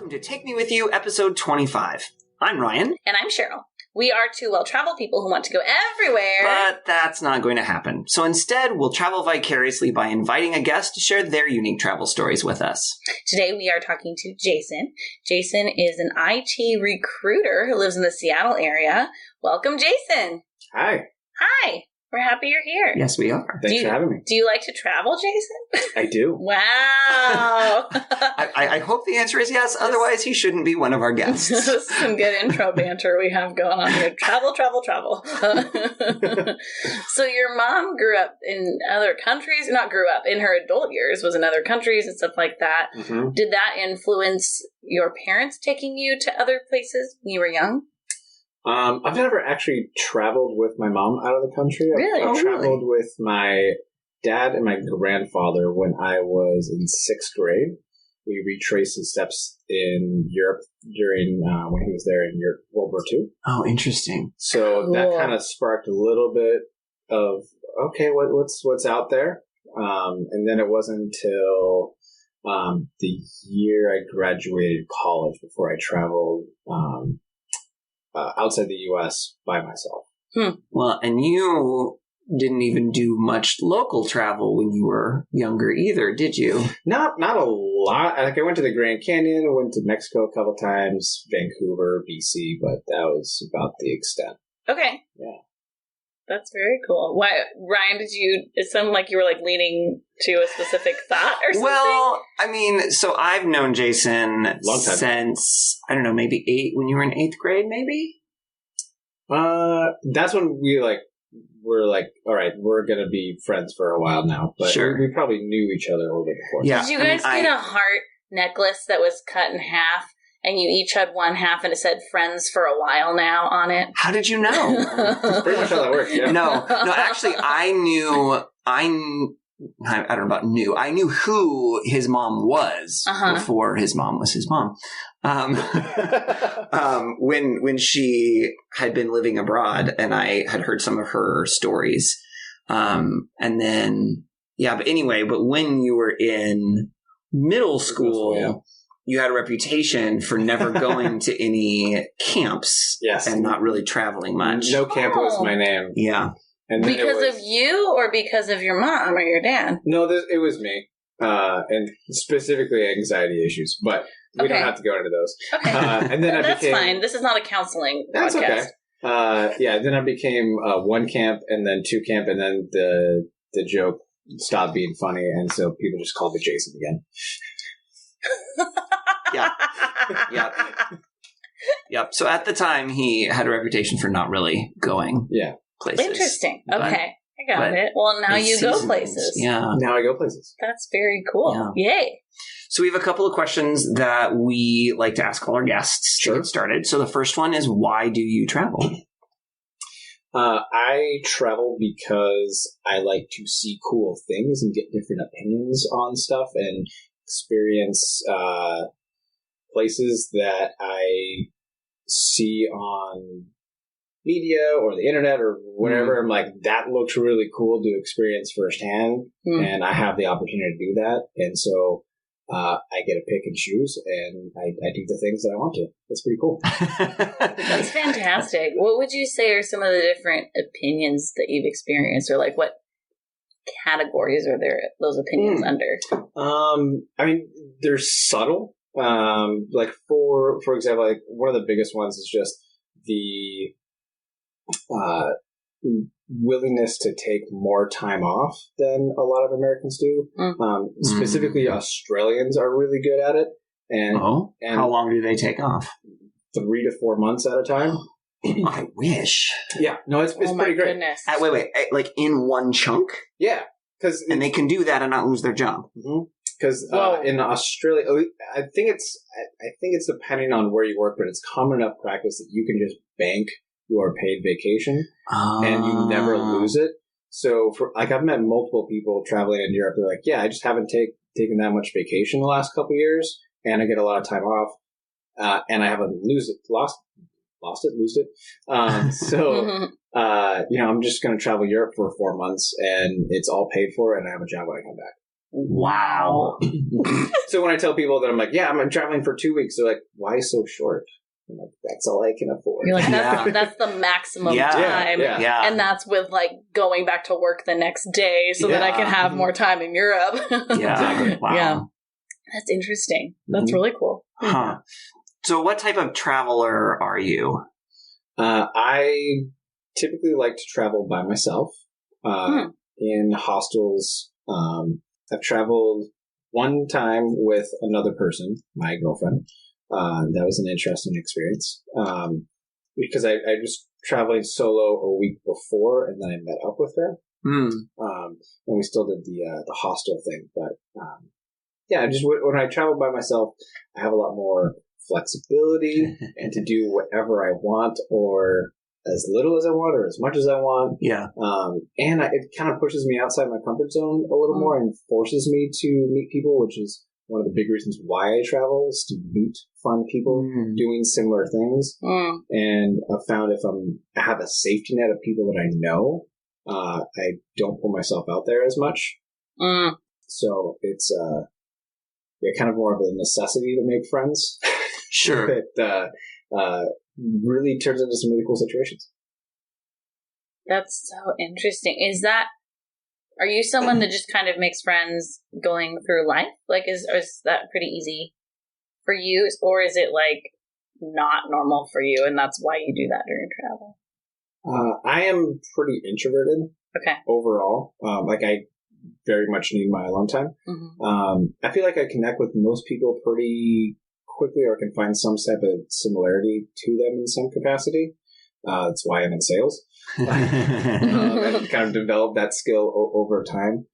welcome to Take Me With You, episode 25. I'm Ryan. And I'm Cheryl. We are two well-traveled people who want to go everywhere. But that's not going to happen. So instead, we'll travel vicariously by inviting a guest to share their unique travel stories with us. Today, we are talking to Jason. Jason is an IT recruiter who lives in the Seattle area. Welcome, Jason. Hi. Hi. We're happy you're here. Yes, we are. Thanks for having me. Do you like to travel, Jason? I do. Wow. I hope the answer is yes. Otherwise, he shouldn't be one of our guests. This is some good intro banter we have going on here. Travel. So your mom grew up in other countries, not grew up, in her adult years was in other countries and stuff like that. Mm-hmm. Did that influence your parents taking you to other places when you were young? I've never actually traveled with my mom out of the country. Really? I've traveled with my dad and my grandfather when I was in 6th grade. We retraced his steps in Europe during when he was there in World War II. Oh, interesting. So that kind of sparked a little bit of, okay, what's out there? And then it wasn't until the year I graduated college before I traveled outside the U.S. by myself. Well, and you didn't even do much local travel when you were younger either, did you? Not a lot. Like I went to the Grand Canyon, went to Mexico a couple times, Vancouver, BC, but that was about the extent. Okay. Yeah. That's very cool. Why, Ryan, it sounded like you were like leaning to a specific thought or something? Well, I mean, so I've known Jason Long time. since, I don't know, maybe when you were in 8th grade, maybe? That's when we're like, all right, we're going to be friends for a while now. But Sure. we probably knew each other a little bit before. Yeah. Did you guys get a heart necklace that was cut in half? And you each had one half and it said friends for a while now on it? How did you know? That's pretty much how that works, yeah. No, actually, I don't know about knew. I knew who his mom was before his mom was his mom. When she had been living abroad and I had heard some of her stories. And then, but when you were in middle school, you had a reputation for never going to any camps. Yes. And not really traveling much. No camp was my name. Yeah. And because of you or because of your mom or your dad? No, it was me. And specifically anxiety issues. But we don't have to go into those. Okay. And then that's fine. This is not a counseling That's podcast. Okay. Then I became 1 camp and then 2 camp. And then the joke stopped being funny. And so people just called me Jason again. Yep. So at the time, he had a reputation for not really going places. Interesting. Okay. I got it. Well, now you go places. Yeah. Now I go places. That's very cool. Yeah. Yay. So we have a couple of questions that we like to ask all our guests to get started. So the first one is, why do you travel? I travel because I like to see cool things and get different opinions on stuff and experience places that I see on media or the internet or whatever. I'm like, that looks really cool to experience firsthand, and I have the opportunity to do that. And so I get to pick and choose, and I do the things that I want to. That's pretty cool. That's fantastic. What would you say are some of the different opinions that you've experienced, or like what categories are there those opinions under? I mean, they're subtle. Like for example, like one of the biggest ones is just the willingness to take more time off than a lot of Americans do. Specifically, Australians are really good at it. And how long do they take off? 3 to 4 months at a time. I wish. Yeah, no, it's pretty great. Goodness. Wait, like in one chunk? Yeah, and they can do that and not lose their job. Because in Australia, I think it's depending on where you work, but it's common enough practice that you can just bank your paid vacation and you never lose it. So I've met multiple people traveling in Europe. They're like, yeah, I just haven't taken that much vacation the last couple of years, and I get a lot of time off, and I haven't lose it. I'm just going to travel Europe for 4 months, and it's all paid for, and I have a job when I come back. Wow. So when I tell people that I'm like, yeah, I'm traveling for 2 weeks, they're like, why so short? I'm like, that's all I can afford. You're like, that's the maximum time. Yeah. And that's with like going back to work the next day so that I can have more time in Europe. Exactly. Wow. Yeah. That's interesting. That's really cool. Huh. So what type of traveler are you? I typically like to travel by myself in hostels. I've traveled one time with another person, my girlfriend. That was an interesting experience because I was traveling solo a week before, and then I met up with her. And we still did the hostel thing, but just when I travel by myself, I have a lot more flexibility and to do whatever I want, or as little as I want, or as much as I want. Yeah. And it kind of pushes me outside my comfort zone a little more and forces me to meet people, which is one of the big reasons why I travel, is to meet fun people doing similar things. And I've found if I have a safety net of people that I know, I don't put myself out there as much. So it's kind of more of a necessity to make friends. Sure. That really turns into some really cool situations. That's so interesting. Are you someone that just kind of makes friends going through life? Like, is that pretty easy for you? Or is it like not normal for you and that's why you do that during travel? I am pretty introverted. Okay. Overall. I very much need my alone time. I feel like I connect with most people pretty quickly, or can find some type of similarity to them in some capacity. That's why I'm in sales. I've kind of developed that skill over time.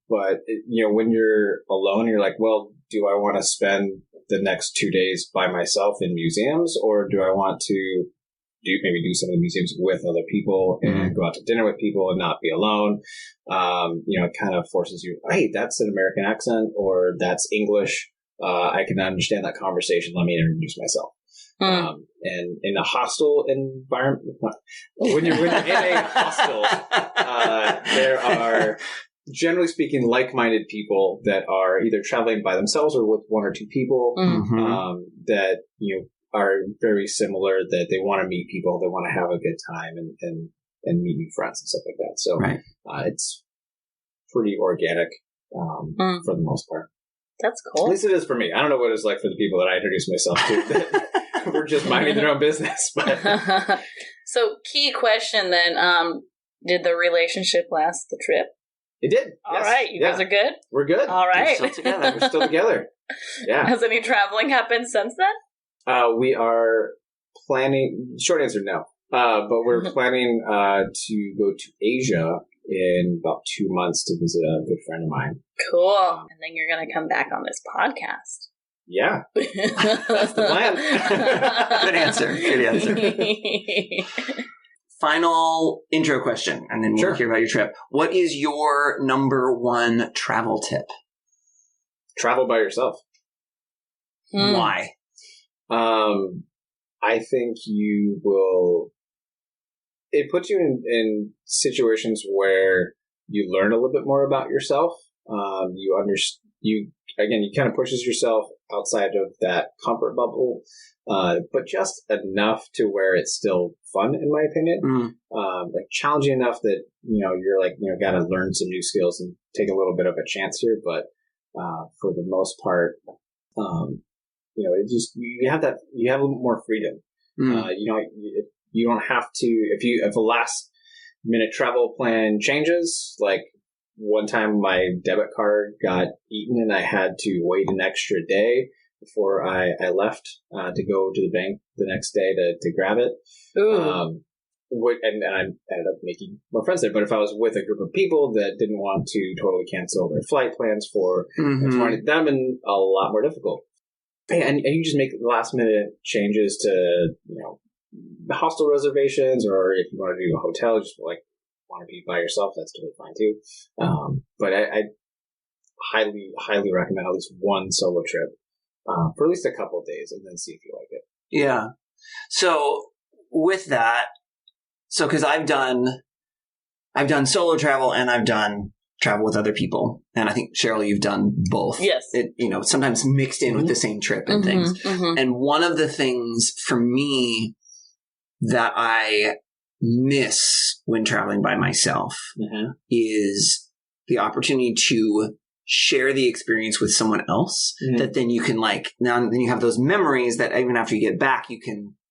But when you're alone, you're like, well, do I want to spend the next 2 days by myself in museums, or do I want to do some of the museums with other people and go out to dinner with people and not be alone? It kind of forces you, hey, that's an American accent, or that's English. I can understand that conversation. Let me introduce myself. And in a hostel environment, when you're in a hostel, there are, generally speaking, like-minded people that are either traveling by themselves or with one or two people that are very similar. That they want to meet people, they want to have a good time and meet new friends and stuff like that. So it's pretty organic for the most part. That's cool. At least it is for me. I don't know what it's like for the people that I introduce myself to. We're just minding their own business. But so, key question then: did the relationship last the trip? It did. All right, you guys are good. We're good. All right, we're still together. We're still together. Yeah. Has any traveling happened since then? We are planning. Short answer, no. But we're planning to go to Asia in about 2 months to visit a good friend of mine. Cool. And then you're going to come back on this podcast. Yeah. That's the plan. Good answer. Final intro question, and then we'll hear about your trip. What is your number one travel tip? Travel by yourself. Why? I think you will... It puts you in situations where you learn a little bit more about yourself. You kind of pushes yourself outside of that comfort bubble, but just enough to where it's still fun, in my opinion. Challenging enough that you're got to learn some new skills and take a little bit of a chance here. But for the most part, it just you have a little more freedom. You don't have to, if a last minute travel plan changes, like one time my debit card got eaten and I had to wait an extra day before I left to go to the bank the next day to grab it. And I ended up making more friends there. But if I was with a group of people that didn't want to totally cancel their flight plans for that would have been a lot more difficult. And you just make last minute changes to, the hostel reservations, or if you want to do a hotel, just want to be by yourself, that's totally fine too. But I highly recommend at least one solo trip for at least a couple of days, and then see if you like it. Yeah. So with that, because I've done solo travel and I've done travel with other people. And I think, Cheryl, you've done both. Yes. It, sometimes mixed in with the same trip and things. And one of the things for me that I miss when traveling by myself is the opportunity to share the experience with someone else that then you can then you have those memories that even after you get back,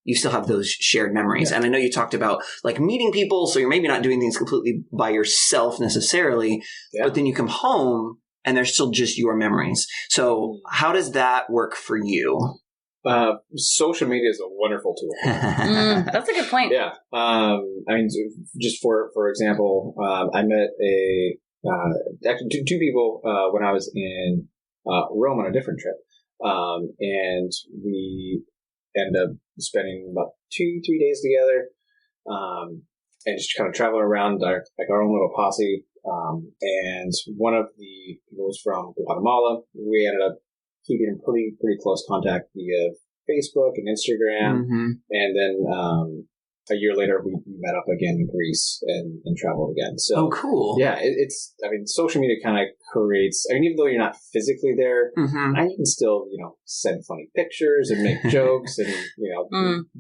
you still have those shared memories. And I know you talked about meeting people, so you're maybe not doing things completely by yourself necessarily, but then you come home and they're still just your memories. So how does that work for you? Social media is a wonderful tool. That's a good point. Yeah. I mean, just for example, I met actually two people when I was in Rome on a different trip. And we ended up spending about 2-3 days together, and just kind of traveling around our own little posse. And one of the people was from Guatemala. We ended up keeping in pretty close contact via Facebook and Instagram. And then a year later, we met up again in Greece and traveled again. So, cool. Yeah, social media kind of creates, even though you're not physically there, you can still, send funny pictures and make jokes and,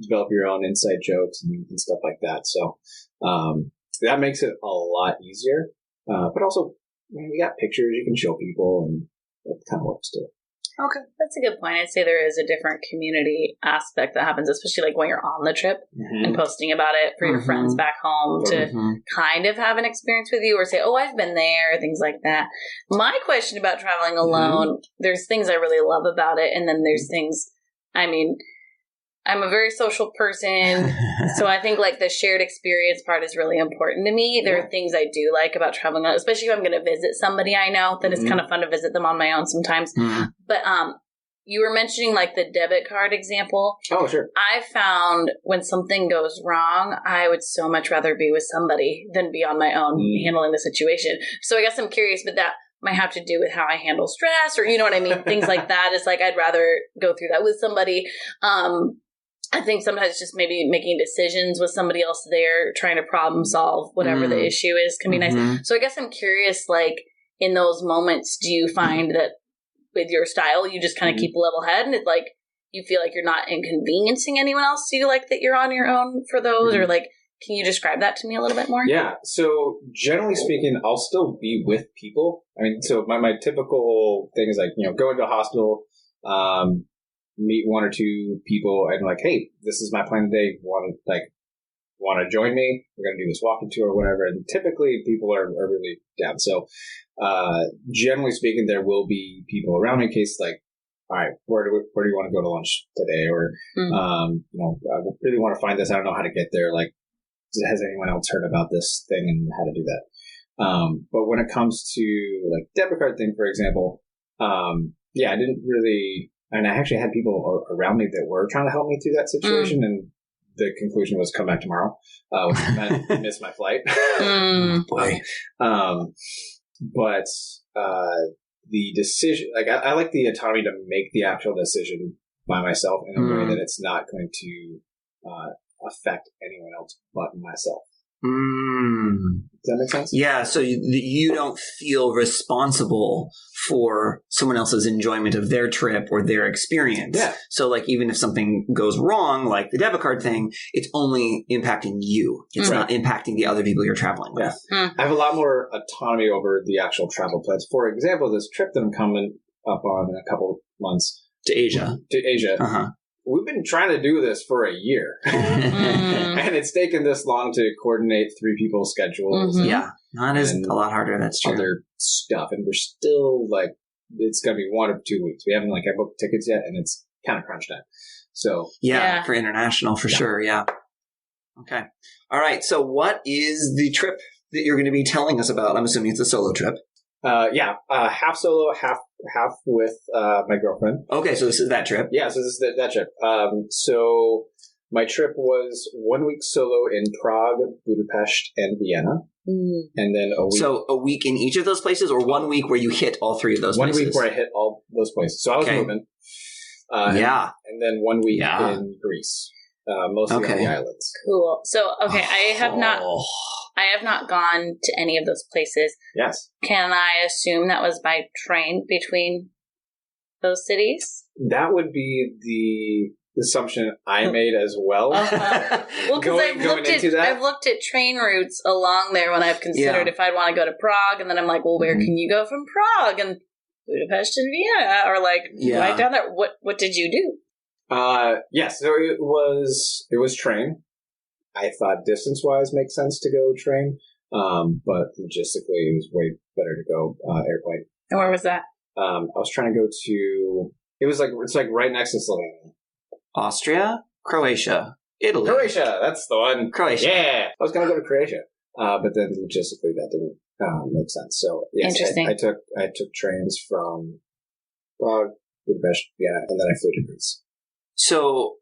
develop your own inside jokes and stuff like that. So, that makes it a lot easier. But also, you got pictures you can show people, and that kind of works too. Okay. That's a good point. I'd say there is a different community aspect that happens, especially when you're on the trip and posting about it for your friends back home to kind of have an experience with you or say, oh, I've been there, things like that. My question about traveling alone, there's things I really love about it. And then there's things, I'm a very social person, so I think the shared experience part is really important to me. There are things I do like about traveling, especially if I'm going to visit somebody I know, that it's kind of fun to visit them on my own sometimes. But you were mentioning the debit card example. Oh, sure. I found when something goes wrong, I would so much rather be with somebody than be on my own handling the situation. So I guess I'm curious, but that might have to do with how I handle stress, or you know what I mean? Things like that. It's I'd rather go through that with somebody. I think sometimes just maybe making decisions with somebody else there, trying to problem solve whatever the issue is can be nice. So I guess I'm curious, in those moments, do you find that with your style, you just kind of keep a level head and it's you feel you're not inconveniencing anyone else? Do you that you're on your own for those? Or can you describe that to me a little bit more? Yeah. So generally speaking, I'll still be with people. So my typical thing is go into a hospital, meet one or two people and hey, this is my plan today. Want to join me? We're going to do this walking tour or whatever. And typically people are really down. So, generally speaking, there will be people around me in case all right, where do you want to go to lunch today? Or, I really want to find this. I don't know how to get there. Has anyone else heard about this thing and how to do that? But when it comes to debit card thing, for example, I didn't really, I actually had people around me that were trying to help me through that situation, and the conclusion was come back tomorrow, which meant miss my flight. Boy. But the decision, I like the autonomy to make the actual decision by myself in a way that it's not going to affect anyone else but myself. Does that make sense? Yeah, so you don't feel responsible for someone else's enjoyment of their trip or their experience. Yeah. So even if something goes wrong, like the debit card thing, it's only impacting you. It's not impacting the other people you're traveling with. I have a lot more autonomy over the actual travel plans. For example, this trip that I'm coming up on in a couple months. To Asia. We've been trying to do this for a year. And it's taken this long to coordinate 3 people's schedules. Yeah. That is a lot harder. That's true. Other stuff. And we're still it's going to be 1 or 2 weeks. We haven't booked tickets yet, and it's kind of crunch time. So. Yeah. For international, for sure. Yeah. Okay. All right. So what is the trip that you're going to be telling us about? I'm assuming it's a solo trip. Half solo, half with my girlfriend. Okay, so this is that trip. Yeah, so this is that trip. So my trip was 1 week solo in Prague, Budapest, and Vienna. And then a week. So a week in each of those places, or 1 week where you hit all 3 of those places? 1 week where I hit all those places. So I was moving. And then 1 week in Greece. mostly on the islands. Cool. So, okay, I have not gone to any of those places. Yes. Can I assume that was by train between those cities? That would be the assumption I made as well. Well, because I've looked at train routes along there when I've considered if I'd want to go to Prague, and then I'm like, well, where can you go from Prague and Budapest and Vienna, or like right down there? What did you do? Yes, so it was train. I thought distance-wise makes sense to go train, but logistically it was way better to go airplane. And where was that? I was trying to go to. It's like right next to Slovenia. Austria, Croatia, Italy. Croatia, that's the one. Croatia. Yeah, I was going to go to Croatia, but then logistically that didn't make sense. So yes, interesting. I took trains from Prague, Budapest, and then I flew to Greece. So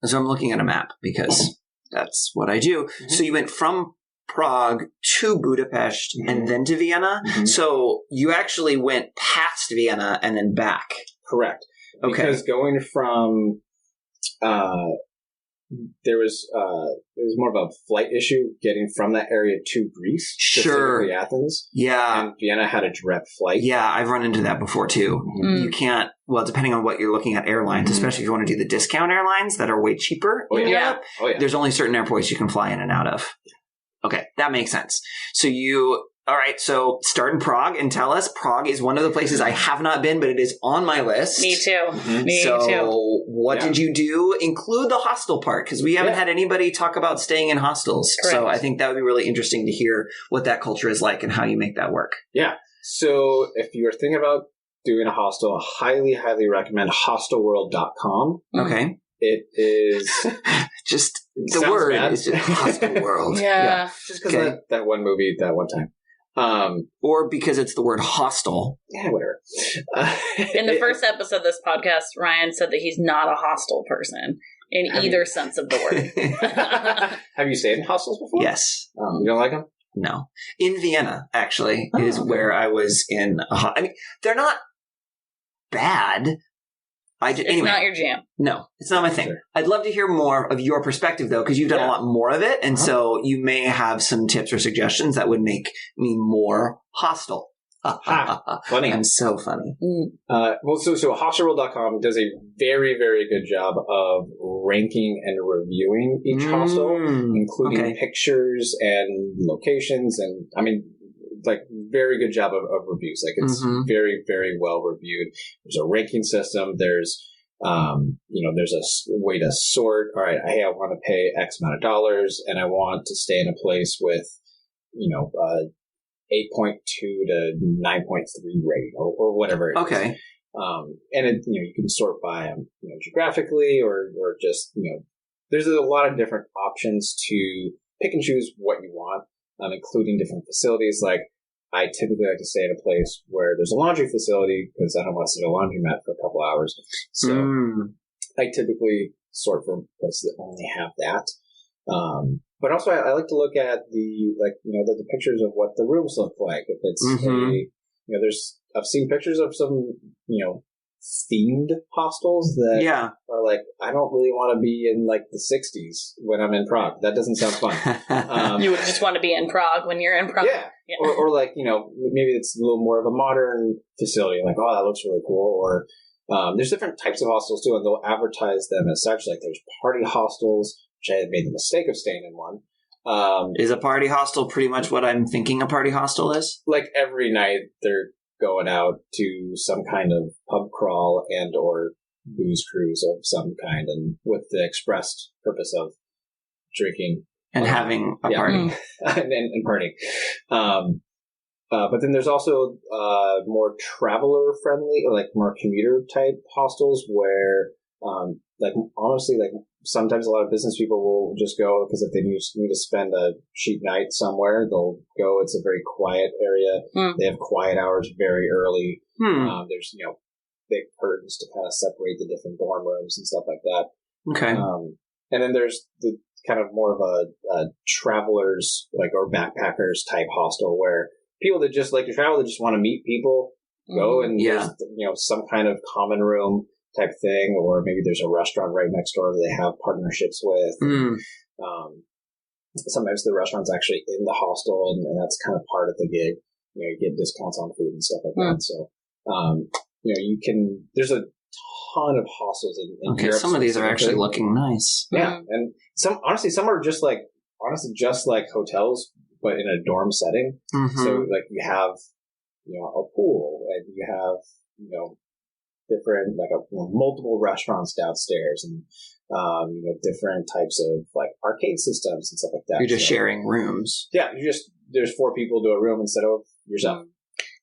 I'm looking at a map because that's what I do. Mm-hmm. So you went from Prague to Budapest and then to Vienna. Mm-hmm. So you actually went past Vienna and then back. Correct. Okay. Because going from there was more of a flight issue getting from that area to Greece, specifically Athens. Yeah. And Vienna had a direct flight. Yeah, I've run into that before too. Mm-hmm. You can't, well, depending on what you're looking at airlines, especially if you want to do the discount airlines that are way cheaper in Europe, there's only certain airports you can fly in and out of. Okay, that makes sense. All right, so start in Prague and tell us. Prague is one of the places I have not been, but it is on my list. Me too. Mm-hmm. Me too. So what did you do? Include the hostel part, because we haven't had anybody talk about staying in hostels. Correct. So I think that would be really interesting to hear what that culture is like and how you make that work. Yeah. So if you're thinking about doing a hostel, I highly, highly recommend hostelworld.com. Okay. It is just the word is just Hostel World. Yeah. Just because that one movie that one time. Or because it's the word hostel. Yeah, whatever. In the first episode of this podcast, Ryan said that he's not a hostel person in either sense of the word. Have you stayed in hostels before? Yes. You don't like them? No. In Vienna, actually, is where I was in. I mean, they're not bad. It's not your jam. No, it's not my thing. Sure. I'd love to hear more of your perspective, though, because you've done a lot more of it. And so you may have some tips or suggestions that would make me more hostile. Funny. I'm so funny. So hostelworld.com does a very, very good job of ranking and reviewing each hostel, including pictures and locations. And I mean, like very good job of reviews. Like it's very, very well reviewed. There's a ranking system. There's, there's a way to sort. All right. Hey, I want to pay X amount of dollars and I want to stay in a place with, 8.2 to 9.3 rating or whatever it is. Okay. And it, you can sort by, geographically or just, there's a lot of different options to pick and choose what you want. Including different facilities. Like I typically like to stay at a place where there's a laundry facility because I don't want to sit at a laundromat for a couple hours. So I typically sort for places that only have that. But also I like to look at the pictures of what the rooms look like. If it's I've seen pictures of some, themed hostels that are like, I don't really want to be in like the 60s when I'm in Prague. That doesn't sound fun. You would just want to be in Prague when you're in Prague. Yeah. Or like, maybe it's a little more of a modern facility. Like, oh, that looks really cool. Or there's different types of hostels too, and they'll advertise them as such. Like there's party hostels, which I had made the mistake of staying in one. Is a party hostel pretty much what I'm thinking a party hostel is? Like every night they're going out to some kind of pub crawl and or booze cruise of some kind, and with the expressed purpose of drinking and having a party and partying. But then there's also more traveler friendly or like more commuter type hostels where sometimes a lot of business people will just go because if they need to spend a cheap night somewhere, they'll go. It's a very quiet area. They have quiet hours very early. There's, big curtains to kind of separate the different dorm rooms and stuff like that. Okay. And then there's the kind of more of a travelers or backpackers type hostel where people that just like to travel, that just want to meet people, go and there's, some kind of common room type thing, or maybe there's a restaurant right next door that they have partnerships with. Sometimes the restaurant's actually in the hostel, and that's kind of part of the gig. You get discounts on food and stuff like that. So, you can. There's a ton of hostels in Europe. Some of these are actually looking nice. Yeah, and some are just like hotels, but in a dorm setting. So like you have a pool, and you have different multiple restaurants downstairs, and different types of like arcade systems and stuff like that. You're just sharing rooms. Yeah, there's 4 people to a room instead of yourself.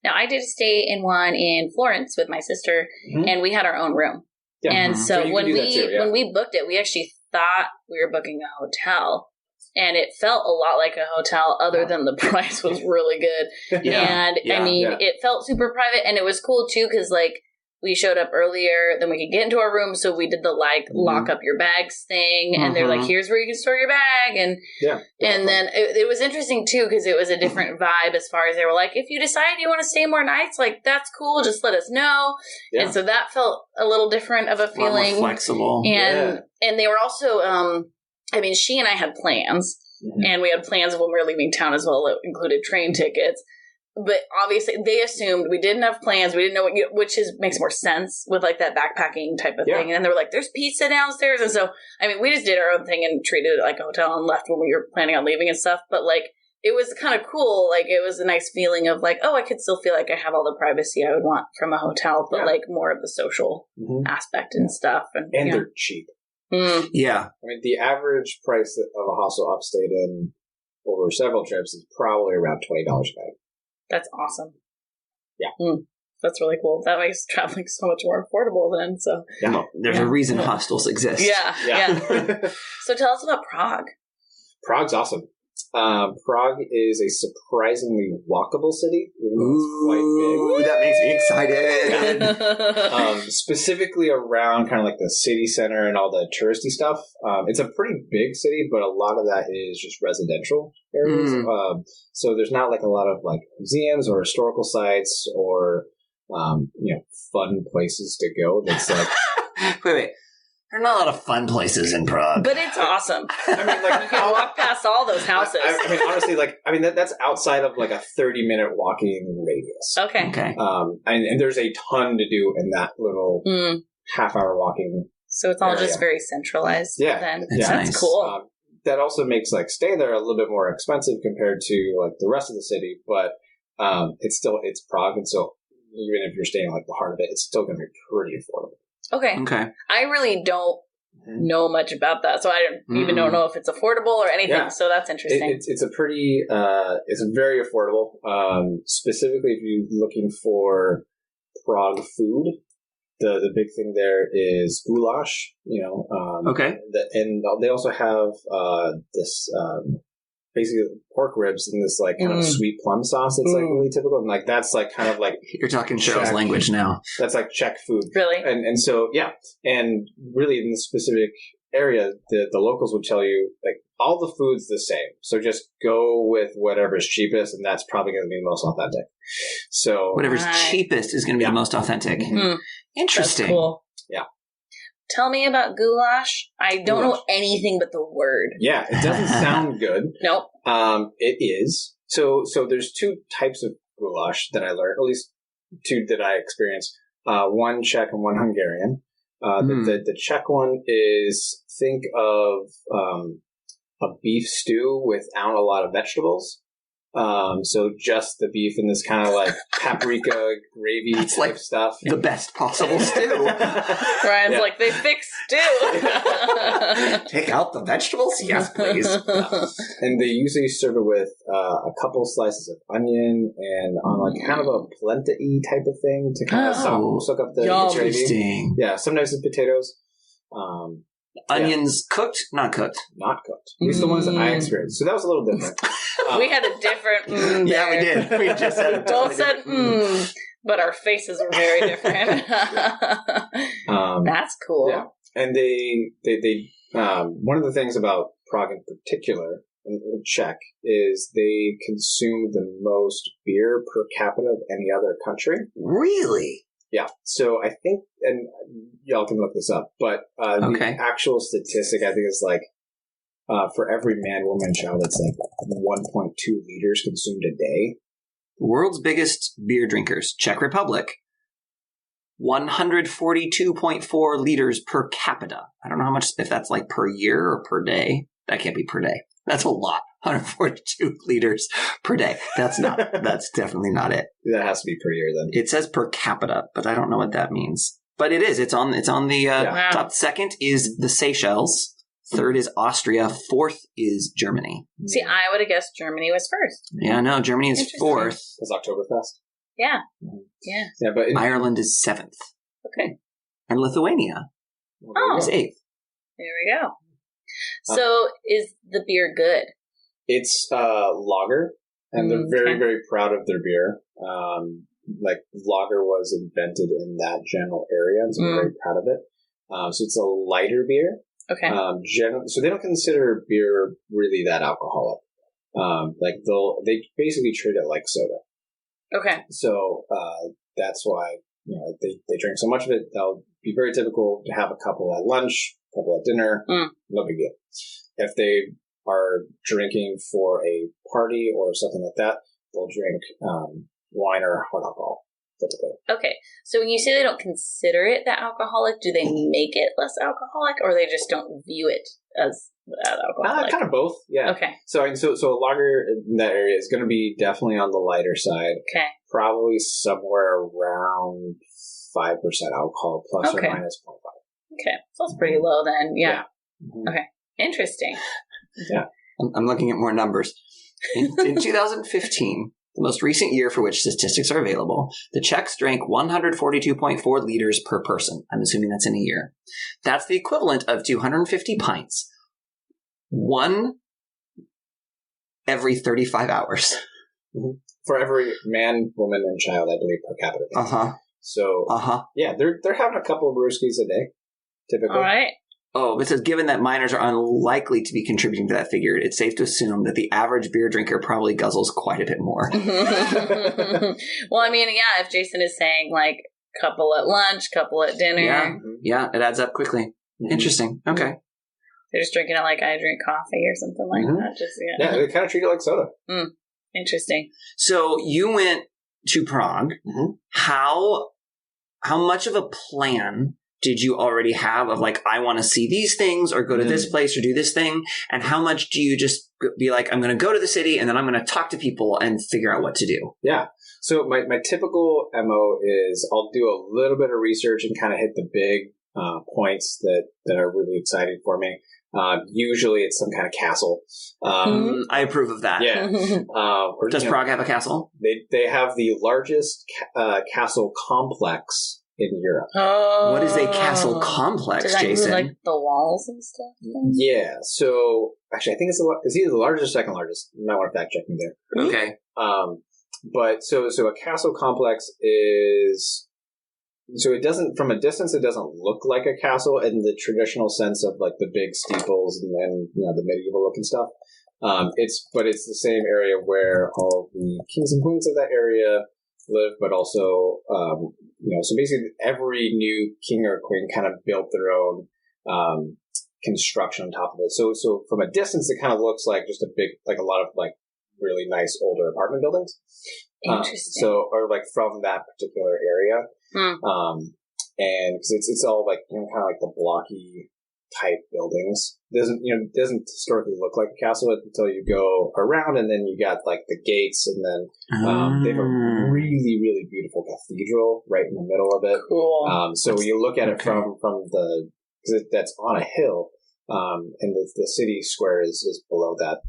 Now, I did stay in one in Florence with my sister, and we had our own room. Yeah. And so when we booked it, we actually thought we were booking a hotel, and it felt a lot like a hotel, other than the price was really good. It felt super private, and it was cool too because we showed up earlier than we could get into our room, so we did the lock up your bags thing, and they're like, here's where you can store your bag, and then it was interesting too because it was a different vibe as far as they were like, if you decide you want to stay more nights, that's cool, just let us know. And so that felt a little different of a feeling, more flexible, and they were also she and I had plans, and we had plans of when we were leaving town as well. It included train tickets. But obviously, they assumed we didn't have plans. We didn't know which makes more sense with that backpacking type of thing. And they were like, "There's pizza downstairs," and so we just did our own thing and treated it like a hotel and left when we were planning on leaving and stuff. But it was kind of cool. It was a nice feeling of I could still feel like I have all the privacy I would want from a hotel, but more of the social aspect and stuff. And they're cheap. Yeah, the average price of a hostel I've stayed in over several trips is probably around $20 a night. That's awesome. Yeah. That's really cool. That makes traveling so much more affordable then. So there's a reason hostels exist. Yeah. So tell us about Prague. Prague's awesome. Prague is a surprisingly walkable city. Ooh, that makes me excited. Specifically around kind of the city center and all the touristy stuff. It's a pretty big city, but a lot of that is just residential areas. So there's not a lot of museums or historical sites or fun places to go. That's wait. There are not a lot of fun places in Prague. But it's awesome. You can walk past all those houses. Honestly, that's outside of a 30-minute walking radius. Okay. And there's a ton to do in that little half-hour walking. So it's all area. Just very centralized. Yeah. Then. That's nice. Cool. That also makes staying there a little bit more expensive compared to the rest of the city, but it's Prague, and so even if you're staying the heart of it, it's still going to be pretty affordable. Okay. I really don't know much about that, so I don't know if it's affordable or anything. Yeah. So that's interesting. It's a pretty, it's very affordable. Specifically, if you're looking for Prague food, the big thing there is goulash. And they also have this basically pork ribs in this kind of sweet plum sauce. It's really typical, and that's kind of you're talking Cheryl's language now. That's Czech food, really. And so and really in this specific area, the locals would tell you all the food's the same. So just go with whatever's cheapest, and that's probably going to be the most authentic. So whatever's cheapest is going to be the most authentic. Interesting. That's cool. Yeah. Tell me about goulash. I don't know anything but the word. Yeah, it doesn't sound good. Nope. It is. So there's 2 types of goulash that I learned, at least 2 that I experienced. One Czech and one Hungarian. The Czech one is, think of a beef stew without a lot of vegetables. So just the beef in this kind of paprika gravy type stuff. The best possible stew. Ryan's they fix stew. Take out the vegetables? Yes, please. And they usually serve it with a couple slices of onion and on kind of a polenta-y type of thing to kind of soak up the gravy. Interesting. Yeah, sometimes with potatoes. Onions cooked? Not cooked? Not cooked. At least the ones that I experienced. So that was a little different. We had a different Yeah, we did. We just had a both said but our faces were very different. That's cool. Yeah. And they one of the things about Prague in particular, in Czech, is they consume the most beer per capita of any other country. Really? Yeah. So I think, and y'all can look this up, but the actual statistic I think is like for every man, woman, child, it's like 1.2 liters consumed a day. World's biggest beer drinkers, Czech Republic, 142.4 liters per capita. I don't know how much, if that's like per year or per day. That can't be per day. That's a lot. 142 liters per day. That's definitely not it. That has to be per year then. It says per capita, but I don't know what that means. But it is. It's on the top. Second is the Seychelles. Third is Austria. Fourth is Germany. See, I would have guessed Germany was first. Yeah, no, Germany is fourth. It's Oktoberfest. Yeah. Yeah, but Ireland is seventh. Okay. And Lithuania is eighth. There we go. So is the beer good? It's lager, and they're very, very proud of their beer. Like lager was invented in that general area, and so they're very proud of it. So it's a lighter beer. Okay. So they don't consider beer really that alcoholic. Like they basically treat it like soda. Okay. So that's why they drink so much of it. They'll be very typical to have a couple at lunch, a couple at dinner. No big deal. If they are drinking for a party or something like that, they'll drink wine or hard alcohol. Typically. Okay, so when you say they don't consider it that alcoholic, do they make it less alcoholic, or they just don't view it as alcoholic? Kind of both, yeah. Okay. So a lager in that area is going to be definitely on the lighter side. Okay. Probably somewhere around 5% alcohol, plus or minus 0.5. Okay, so that's pretty low then. Yeah. Mm-hmm. Okay, interesting. Yeah. I'm looking at more numbers. In 2015, the most recent year for which statistics are available, the Czechs drank 142.4 liters per person. I'm assuming that's in a year. That's the equivalent of 250 pints. One every 35 hours. Mm-hmm. For every man, woman, and child, I believe, per capita. So, yeah, they're having a couple of brewskis a day, typically. All right. Oh, it says, given that minors are unlikely to be contributing to that figure, it's safe to assume that the average beer drinker probably guzzles quite a bit more. Well, I mean, yeah, if Jason is saying, like, couple at lunch, couple at dinner. Yeah, it adds up quickly. Mm-hmm. Interesting. Okay. They're just drinking it like I drink coffee or something like that. Yeah, they kind of treat it like soda. Interesting. So you went to Prague. Mm-hmm. How much of a plan did you already have of like, I want to see these things or go to this place or do this thing? And how much do you just be like, I'm going to go to the city and then I'm going to talk to people and figure out what to do? Yeah. So my typical MO is I'll do a little bit of research and kind of hit the big points that are really exciting for me. Usually it's some kind of castle. I approve of that. Yeah. Does Prague have a castle? They have the largest castle complex in Europe. Oh. What is a castle complex, Does that Jason? include, like, the walls and stuff? Yeah. So actually, I think it's either the largest or second largest. You might want to fact check me there. Okay. But so a castle complex is. So it doesn't, from a distance, it doesn't look like a castle in the traditional sense of like the big steeples and the medieval looking stuff. It's the same area where all the kings and queens of that area live, but also, so basically every new king or queen kind of built their own, construction on top of it. So from a distance, it kind of looks like just a big, like a lot of like really nice older apartment buildings. Interesting. Or like from that particular area. And because it's all like, kind of like the blocky type buildings. Doesn't historically look like a castle until you go around, and then you got like the gates, and then they have a really, really beautiful cathedral right in the middle of it. Cool. So when you look at it from the, because that's on a hill, and the city square is below that.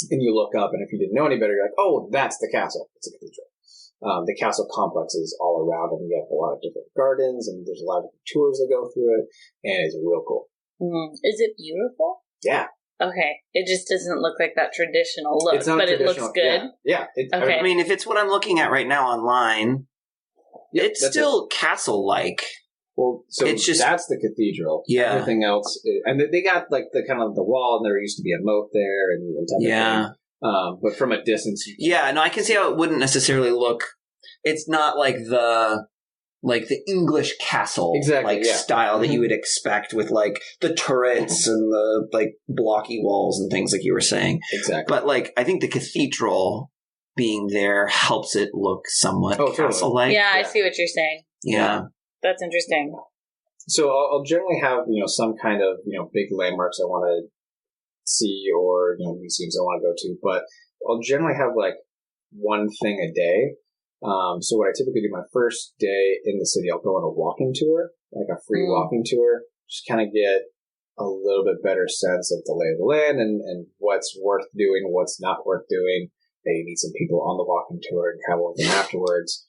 And you look up, and if you didn't know any better, you're like, oh, that's the castle. It's a cathedral. The castle complex is all around, and you have a lot of different gardens, and there's a lot of tours that go through it, and it's real cool. Is it beautiful? Yeah. Okay. It just doesn't look like that traditional look, it's not but traditional. It looks good. Yeah. Okay. I mean, if it's what I'm looking at right now online, it's still castle-like. Well, so it's just, that's the cathedral. Yeah. Everything else, and they got like the kind of the wall, and there used to be a moat there, and type of thing. But from a distance, I can see how it wouldn't necessarily look. It's not like the like the English castle style that you would expect with like the turrets and the like blocky walls and things like you were saying. Exactly. But like I think the cathedral being there helps it look somewhat castle-like. Yeah, I see what you're saying. Yeah. That's interesting. So I'll generally have, some kind of, big landmarks I want to see or, museums I want to go to, but I'll generally have like one thing a day. So what I typically do my first day in the city, I'll go on a walking tour, like a free walking tour, just kind of get a little bit better sense of the lay of the land and what's worth doing, what's not worth doing. Maybe meet some people on the walking tour and travel with them afterwards.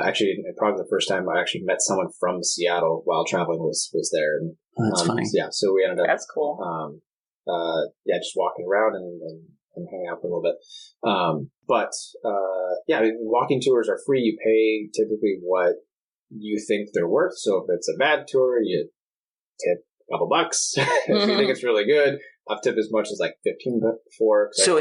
Actually, in Prague, the first time I actually met someone from Seattle while traveling was there. And, that's funny. Yeah, so we ended up. That's cool. Just walking around and hanging out for a little bit. Walking tours are free. You pay typically what you think they're worth. So if it's a bad tour, you tip a couple bucks. If you think it's really good, I've tipped as much as like $15 before. So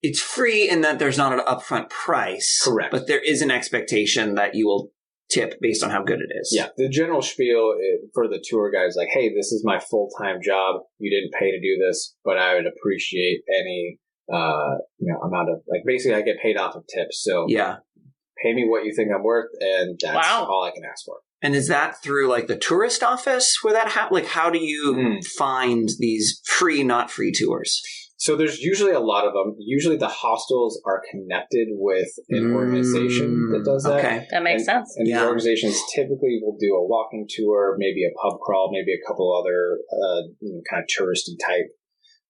it's free in that there's not an upfront price. Correct. But there is an expectation that you will tip based on how good it is. Yeah. The general spiel for the tour guide is like, hey, this is my full-time job. You didn't pay to do this, but I would appreciate any, amount of, like, basically I get paid off of tips. So pay me what you think I'm worth, and that's all I can ask for. And is that through like the tourist office where that how do you find these free, not free tours? So there's usually a lot of them. Usually the hostels are connected with an organization that does that. Okay. That makes sense. And the organizations typically will do a walking tour, maybe a pub crawl, maybe a couple other kind of touristy type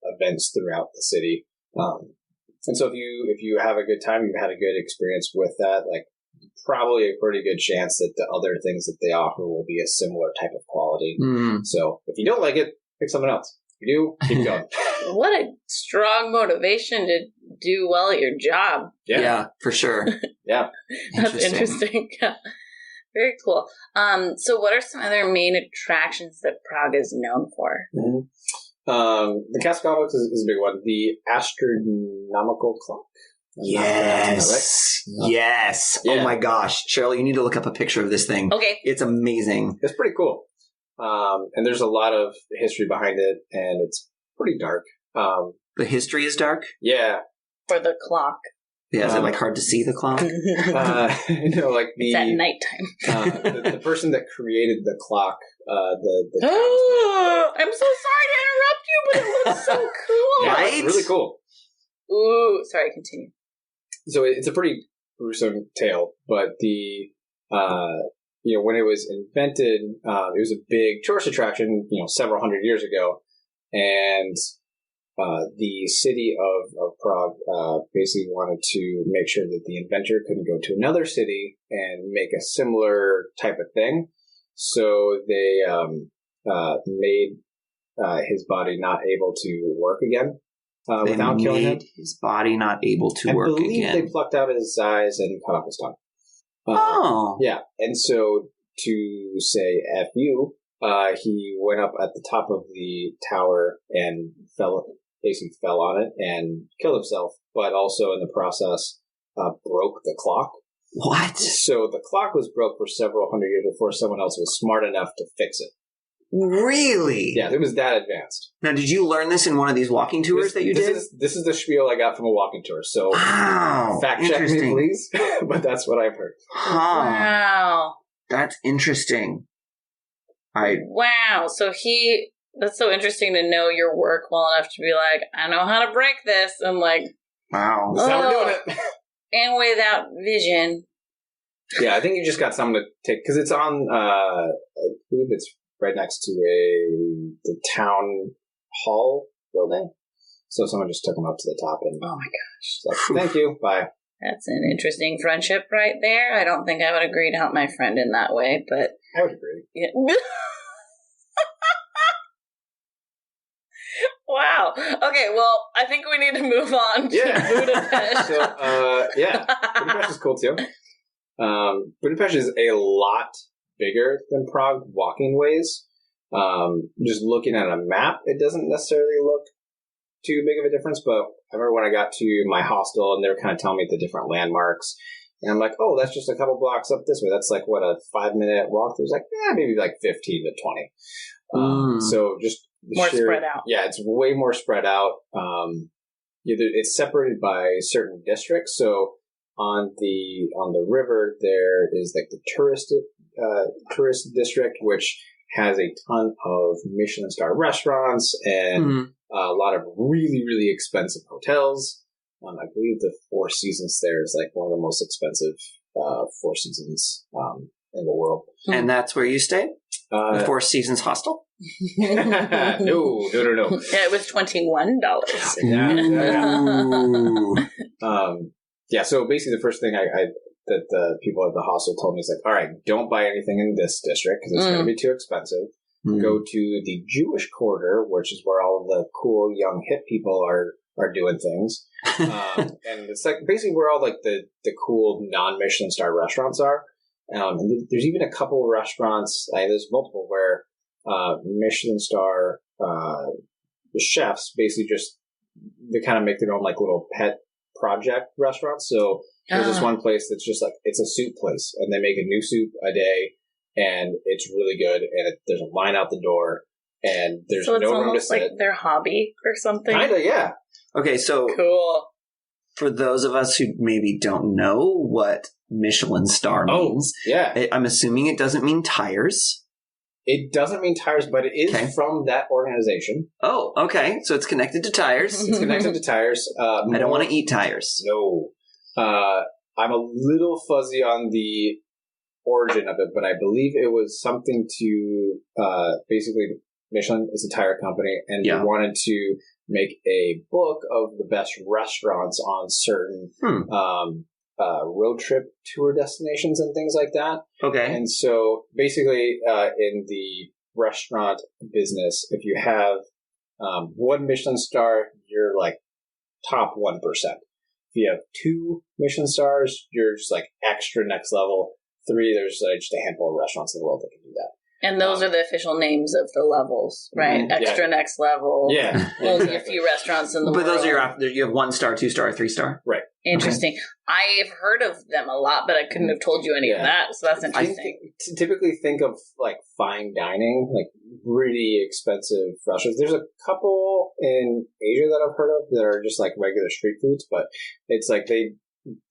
events throughout the city. And so if you have a good time, you've had a good experience with that, like probably a pretty good chance that the other things that they offer will be a similar type of quality. So if you don't like it, pick something else. If you do, keep going. What a strong motivation to do well at your job. Yeah, for sure. Yeah. That's interesting. Yeah. Very cool. So what are some other main attractions that Prague is known for? The Castle Complex is a big one. The astronomical clock. Yes. Yes. Yeah. Oh my gosh. Cheryl, you need to look up a picture of this thing. Okay. It's amazing. It's pretty cool. And there's a lot of history behind it, and it's pretty dark. The history is dark? Yeah. For the clock. Yeah, is it like hard to see the clock? It's at nighttime. The person that created the clock, the I'm so sorry to interrupt you, but it looks so cool. Yeah, right? It's really cool. Ooh, sorry, continue. So it's a pretty gruesome tale, but when it was invented, it was a big tourist attraction, several hundred years ago, and the city of Prague basically wanted to make sure that the inventor couldn't go to another city and make a similar type of thing. So they made his body not able to work again without killing him. His body not able to work again. I believe they plucked out his eyes and cut off his tongue. Yeah. And so to say F you, he went up at the top of the tower and basically fell on it and killed himself, but also in the process broke the clock. What? So the clock was broke for several hundred years before someone else was smart enough to fix it. Really? Yeah, it was that advanced. Now, did you learn this in one of these walking tours that you did? This is the spiel I got from a walking tour. So fact check me, please. But that's what I've heard. Wow. That's interesting. Wow. So that's so interesting to know your work well enough to be like, I know how to break this. And like, wow. That's how we're doing it. And without vision. Yeah, I think you just got something to take, because it's on, I believe it's right next to the town hall building. So someone just took them up to the top and oh my gosh. Like, thank you, bye. That's an interesting friendship right there. I don't think I would agree to help my friend in that way, but I would agree. Yeah. Wow. Okay, well, I think we need to move on to Budapest. So, Budapest is cool too. Budapest is a lot bigger than Prague walking ways. Just looking at a map, it doesn't necessarily look too big of a difference, but I remember when I got to my hostel and they were kind of telling me the different landmarks, And I'm like, oh, that's just a couple blocks up this way. That's like, what, a 5-minute walk? There's like, maybe like 15 to 20. So just more spread out. Yeah, it's way more spread out. It's separated by certain districts. So on the river, there is like the tourist district, which has a ton of Michelin star restaurants and a lot of really, really expensive hotels. I believe the Four Seasons there is like one of the most expensive Four Seasons in the world. And that's where you stayed? The Four Seasons hostel? No. Yeah, it was $21. Yeah, so basically the first thing that the people at the hostel told me is like, all right, don't buy anything in this district because it's going to be too expensive. Go to the Jewish quarter, which is where all the cool young hip people are doing things. And it's like basically where all like the cool non-Michelin star restaurants are. And there's even a couple of restaurants, there's multiple where Michelin star the chefs basically they kind of make their own like little pet project restaurants. So there's this one place that's just like, it's a soup place and they make a new soup a day and it's really good. And there's a line out the door and there's no room to sit. So it's almost like their hobby or something? Kinda, yeah. Okay, so cool. For those of us who maybe don't know what Michelin star means, I'm assuming it doesn't mean tires. It doesn't mean tires, but it is from that organization. Oh, okay. So it's connected to tires. It's connected to tires. I don't want to eat tires. No. I'm a little fuzzy on the origin of it, but I believe it was something to basically Michelin is a tire company, and they wanted to make a book of the best restaurants on certain road trip tour destinations and things like that. Okay. And so basically in the restaurant business, if you have one Michelin star, you're like top 1%. If you have 2 Michelin stars, you're just like extra next level. 3, there's just a handful of restaurants in the world that can do that. And those are the official names of the levels, right? Extra next level. Yeah. Only a few restaurants in the world. But those are you have 1 star, 2 star, 3 star. Right. Interesting. Okay. I've heard of them a lot, but I couldn't have told you any of that. So that's interesting. Typically think of like fine dining, like really expensive restaurants. There's a couple in Asia that I've heard of that are just like regular street foods, but it's like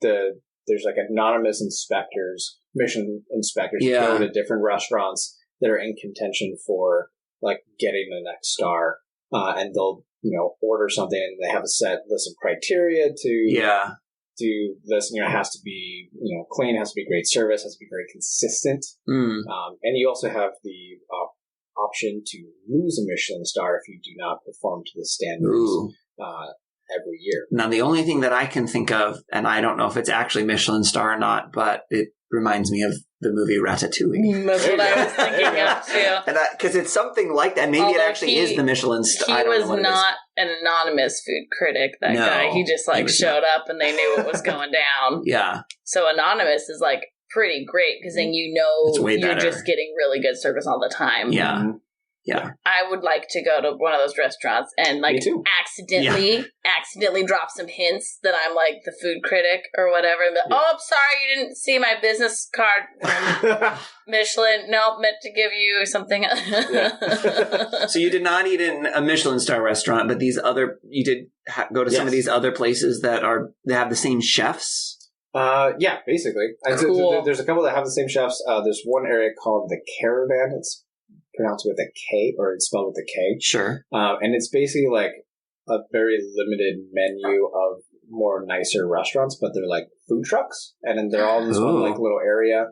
there's like anonymous inspectors, Michelin inspectors who go to different restaurants that are in contention for like getting the next star, and they'll order something and they have a set list of criteria to do this. It has to be clean, has to be great service, has to be very consistent, and you also have the option to lose a Michelin star if you do not perform to the standards every year. Now, the only thing that I can think of, and I don't know if it's actually Michelin star or not, but it reminds me of the movie Ratatouille. That's what I was thinking of too. Because it's something like that. Maybe it actually is the Michelin star. He was not an anonymous food critic, that guy. He just showed up and they knew what was going down. Yeah. So anonymous is like pretty great because then you're just getting really good service all the time. Yeah. Yeah. I would like to go to one of those restaurants and accidentally drop some hints that I'm like the food critic or whatever. And I'm sorry you didn't see my business card from Michelin. Nope, meant to give you something. So you did not eat in a Michelin star restaurant, but you did go to some of these other places that have the same chefs? Yeah, basically. Cool. There's a couple that have the same chefs. There's one area called the Caravan. It's pronounced with a K, or it's spelled with a K. Sure. And it's basically like a very limited menu of more nicer restaurants, but they're like food trucks, and then they're all in this one like little area.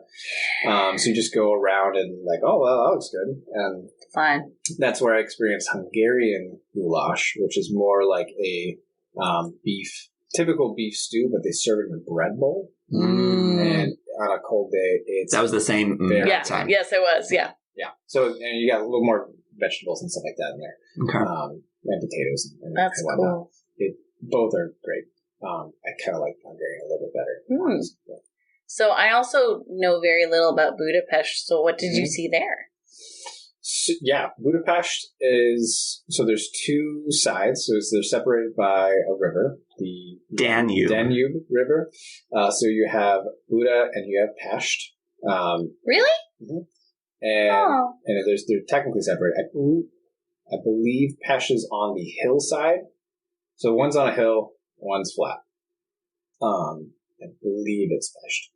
So you just go around and like, oh well, that looks good, and fine. That's where I experienced Hungarian goulash, which is more like a typical beef stew, but they serve it in a bread bowl. And on a cold day, that was the same time. Yes, it was. Yeah. Yeah. So and you got a little more vegetables and stuff like that in there. Okay. And potatoes and that's whatnot. Cool. Both are great. I kind of like Hungarian a little bit better. So I also know very little about Budapest. So what did you see there? So, Budapest is, so there's two sides. So they're separated by a river, the Danube River. So you have Buda and you have Pest. Really? Mm-hmm. And they're technically separate. I believe Pest is on the hillside. So one's on a hill, one's flat. I believe it's Pest.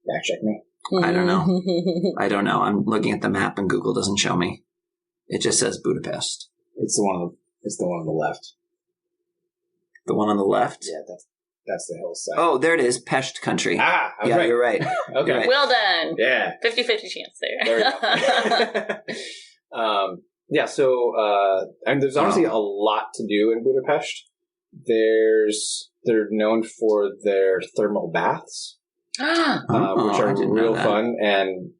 Fact check me. I don't know. I'm looking at the map and Google doesn't show me. It just says Budapest. It's the one on the left. The one on the left? Yeah, that's the hillside. Oh, there it is. Pest country. I was yeah, right. You're right. Okay. You're right. Well done. Yeah. 50-50 chance there. There we go. So there's honestly a lot to do in Budapest. They're known for their thermal baths. Which are real fun. And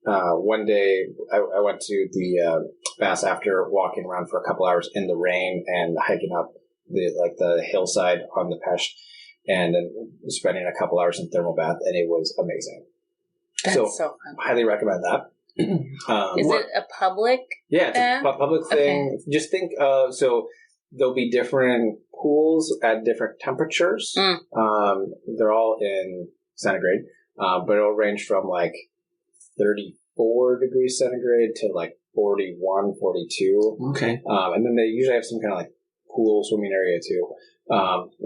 one day I went to the baths after walking around for a couple hours in the rain and hiking up the hillside on the Pest, and then spending a couple hours in thermal bath, and it was amazing. That's so fun. Highly recommend that. Is it a public? Yeah, it's a public thing. Okay. Just think, so there'll be different pools at different temperatures. They're all in centigrade, but it'll range from 34 degrees centigrade to 41, 42. Okay. And then they usually have some kind of pool swimming area too.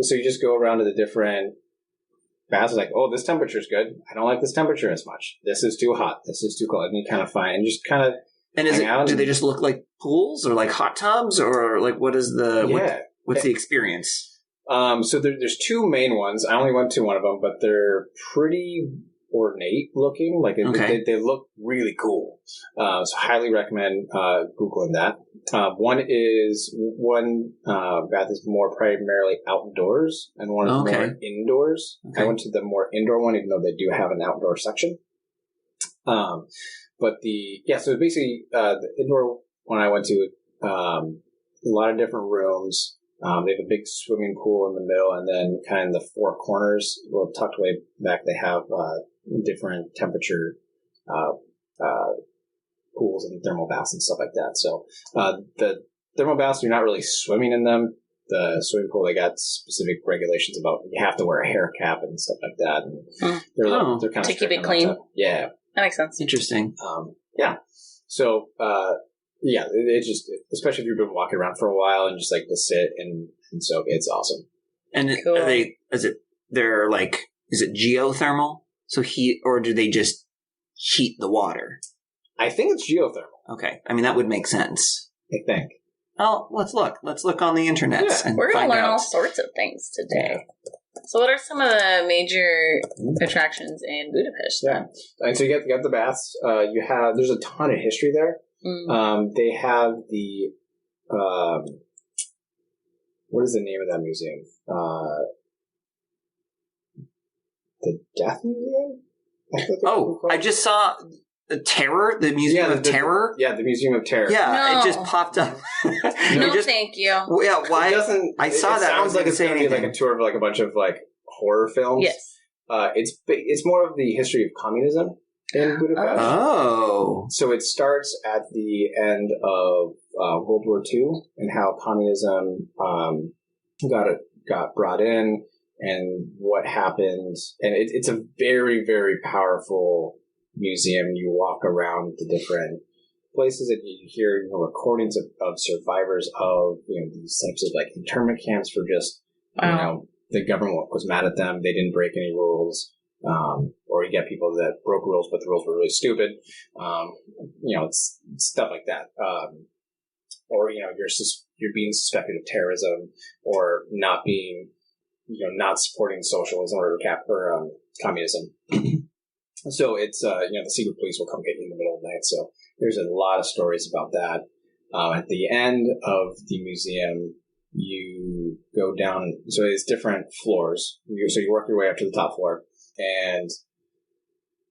So you just go around to the different baths, this temperature is good. I don't like this temperature as much. This is too hot. This is too cold. And you kind of find, and just kind of do they just look like pools or like hot tubs or what is what's the experience? So there's two main ones. I only went to one of them, but they're pretty ornate looking. They look really cool. So highly recommend Googling that. One bath is more primarily outdoors, and one is more indoors. Okay. I went to the more indoor one, even though they do have an outdoor section. So basically the indoor one I went to, a lot of different rooms. They have a big swimming pool in the middle, and then kind of in the four corners, tucked away back, they have different temperature pools and thermal baths and stuff like that. So the thermal baths, you're not really swimming in them. The swimming pool, they got specific regulations about you have to wear a hair cap and stuff like that. And they're kind of to keep it clean. Yeah, that makes sense. Interesting. So. It's just, especially if you've been walking around for a while and just to sit and soak, it's awesome. And cool. Is it geothermal? So heat, or do they just heat the water? I think it's geothermal. Okay. I mean, that would make sense. I think. Oh, let's look. Let's look on the internet. Yeah. We're going to learn all sorts of things today. Yeah. So what are some of the major attractions in Budapest then? And so you got the baths. There's a ton of history there. They have the what is the name of that museum? The Death Museum? I just saw the Terror, the Museum of Terror. The Museum of Terror. Yeah, it just popped up. Thank you. Yeah, why? I saw that. Sounds like it's going to be a tour of a bunch of horror films. Yes. It's more of the history of communism in Budapest. Oh. So it starts at the end of World War II and how communism got brought in and what happened. And it's a very, very powerful museum. You walk around the different places and you hear recordings of survivors of these types of internment camps for just the government was mad at them. They didn't break any rules. Or you get people that broke rules, but the rules were really stupid. It's stuff like that. Or you're being suspected of terrorism or not being, not supporting socialism or communism. So it's the secret police will come get you in the middle of the night. So there's a lot of stories about that. At the end of the museum, you go down. So it's different floors. So you work your way up to the top floor. And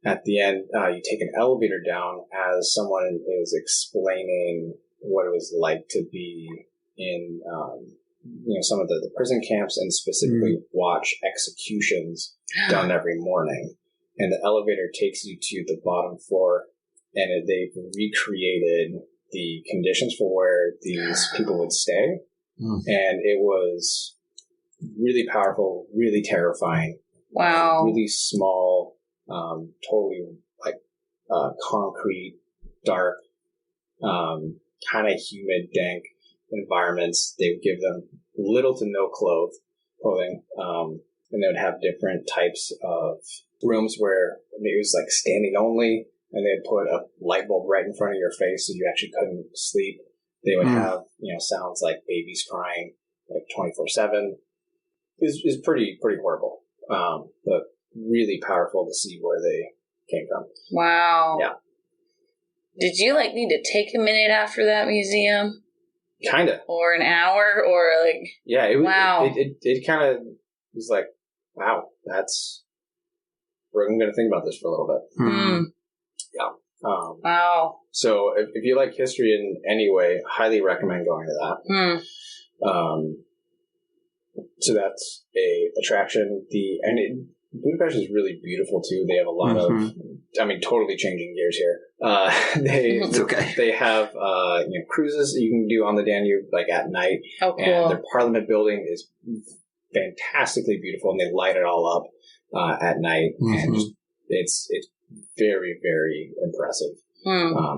at the end, you take an elevator down as someone is explaining what it was like to be in, some of the prison camps and specifically watch executions done every morning. And the elevator takes you to the bottom floor, and they've recreated the conditions for where these people would stay. And it was really powerful, really terrifying. Wow. Really small, totally like concrete, dark, kind of humid, dank environments. They would give them little to no clothing, and they would have different types of rooms where maybe it was like standing only, and they'd put a light bulb right in front of your face so you actually couldn't sleep. They would have, sounds like babies crying like 24/7. It was pretty horrible, but really powerful to see where they came from. Wow. Yeah. Did you need to take a minute after that museum? Kind of. Or an hour, or Yeah, it was. Wow. It kind of was like, wow, I'm going to think about this for a little bit. Hmm. Yeah. Wow. So if you like history in any way, highly recommend going to that. So that's a attraction. Budapest is really beautiful too. They have a lot of, totally changing gears here. It's okay. They have, cruises that you can do on the Danube, at night. Oh, cool. And their Parliament building is fantastically beautiful, and they light it all up, at night. And just, it's very, very impressive.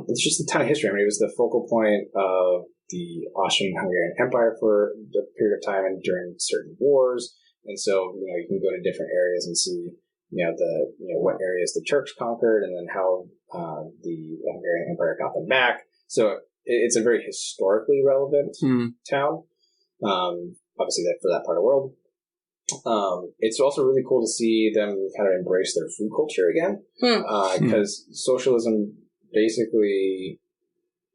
It's just a ton of history. It was the focal point of the Austrian-Hungarian Empire for a period of time and during certain wars. And so, you can go to different areas and see, what areas the Turks conquered, and then how the Hungarian Empire got them back. So it's a very historically relevant town, obviously for that part of the world. It's also really cool to see them kind of embrace their food culture again, because socialism basically,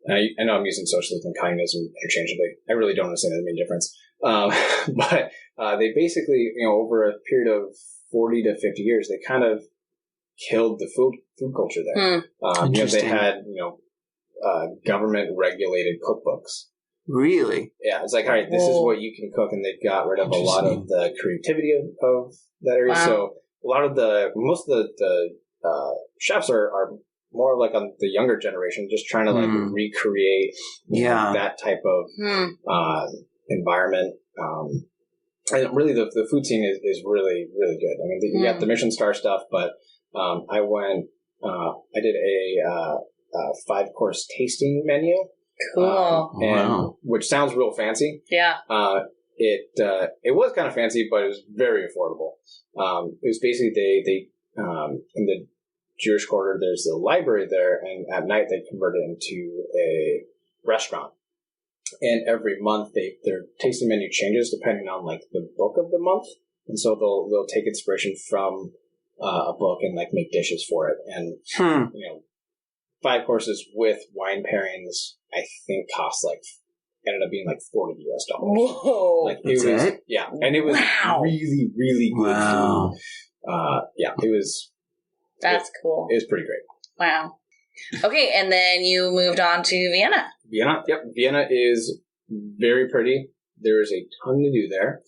I know I'm using socialism and communism interchangeably. I really don't understand the main difference. But they basically, over a period of 40 to 50 years, they kind of killed the food culture there. They had, government regulated cookbooks. Really? Yeah, it's like, all right, this is what you can cook, and they've got rid of a lot of the creativity of that area. Wow. So most of the chefs are more like on the younger generation, just trying to recreate that type of environment. And really, the food scene is really, really good. You got the Michelin star stuff, but I did a 5-course tasting menu. Cool. Which sounds real fancy. Yeah. It was kind of fancy, but it was very affordable. It was basically they in the Jewish quarter, there's a library there, and at night they convert it into a restaurant. And every month their tasting menu changes depending on the book of the month, and so they'll take inspiration from a book and make dishes for it. And 5 courses with wine pairings, I think ended up being $40 US. Whoa! And it was really, really good food. It was. That's cool. It was pretty great. Wow. Okay, and then you moved on to Vienna. Vienna is very pretty. There is a ton to do there.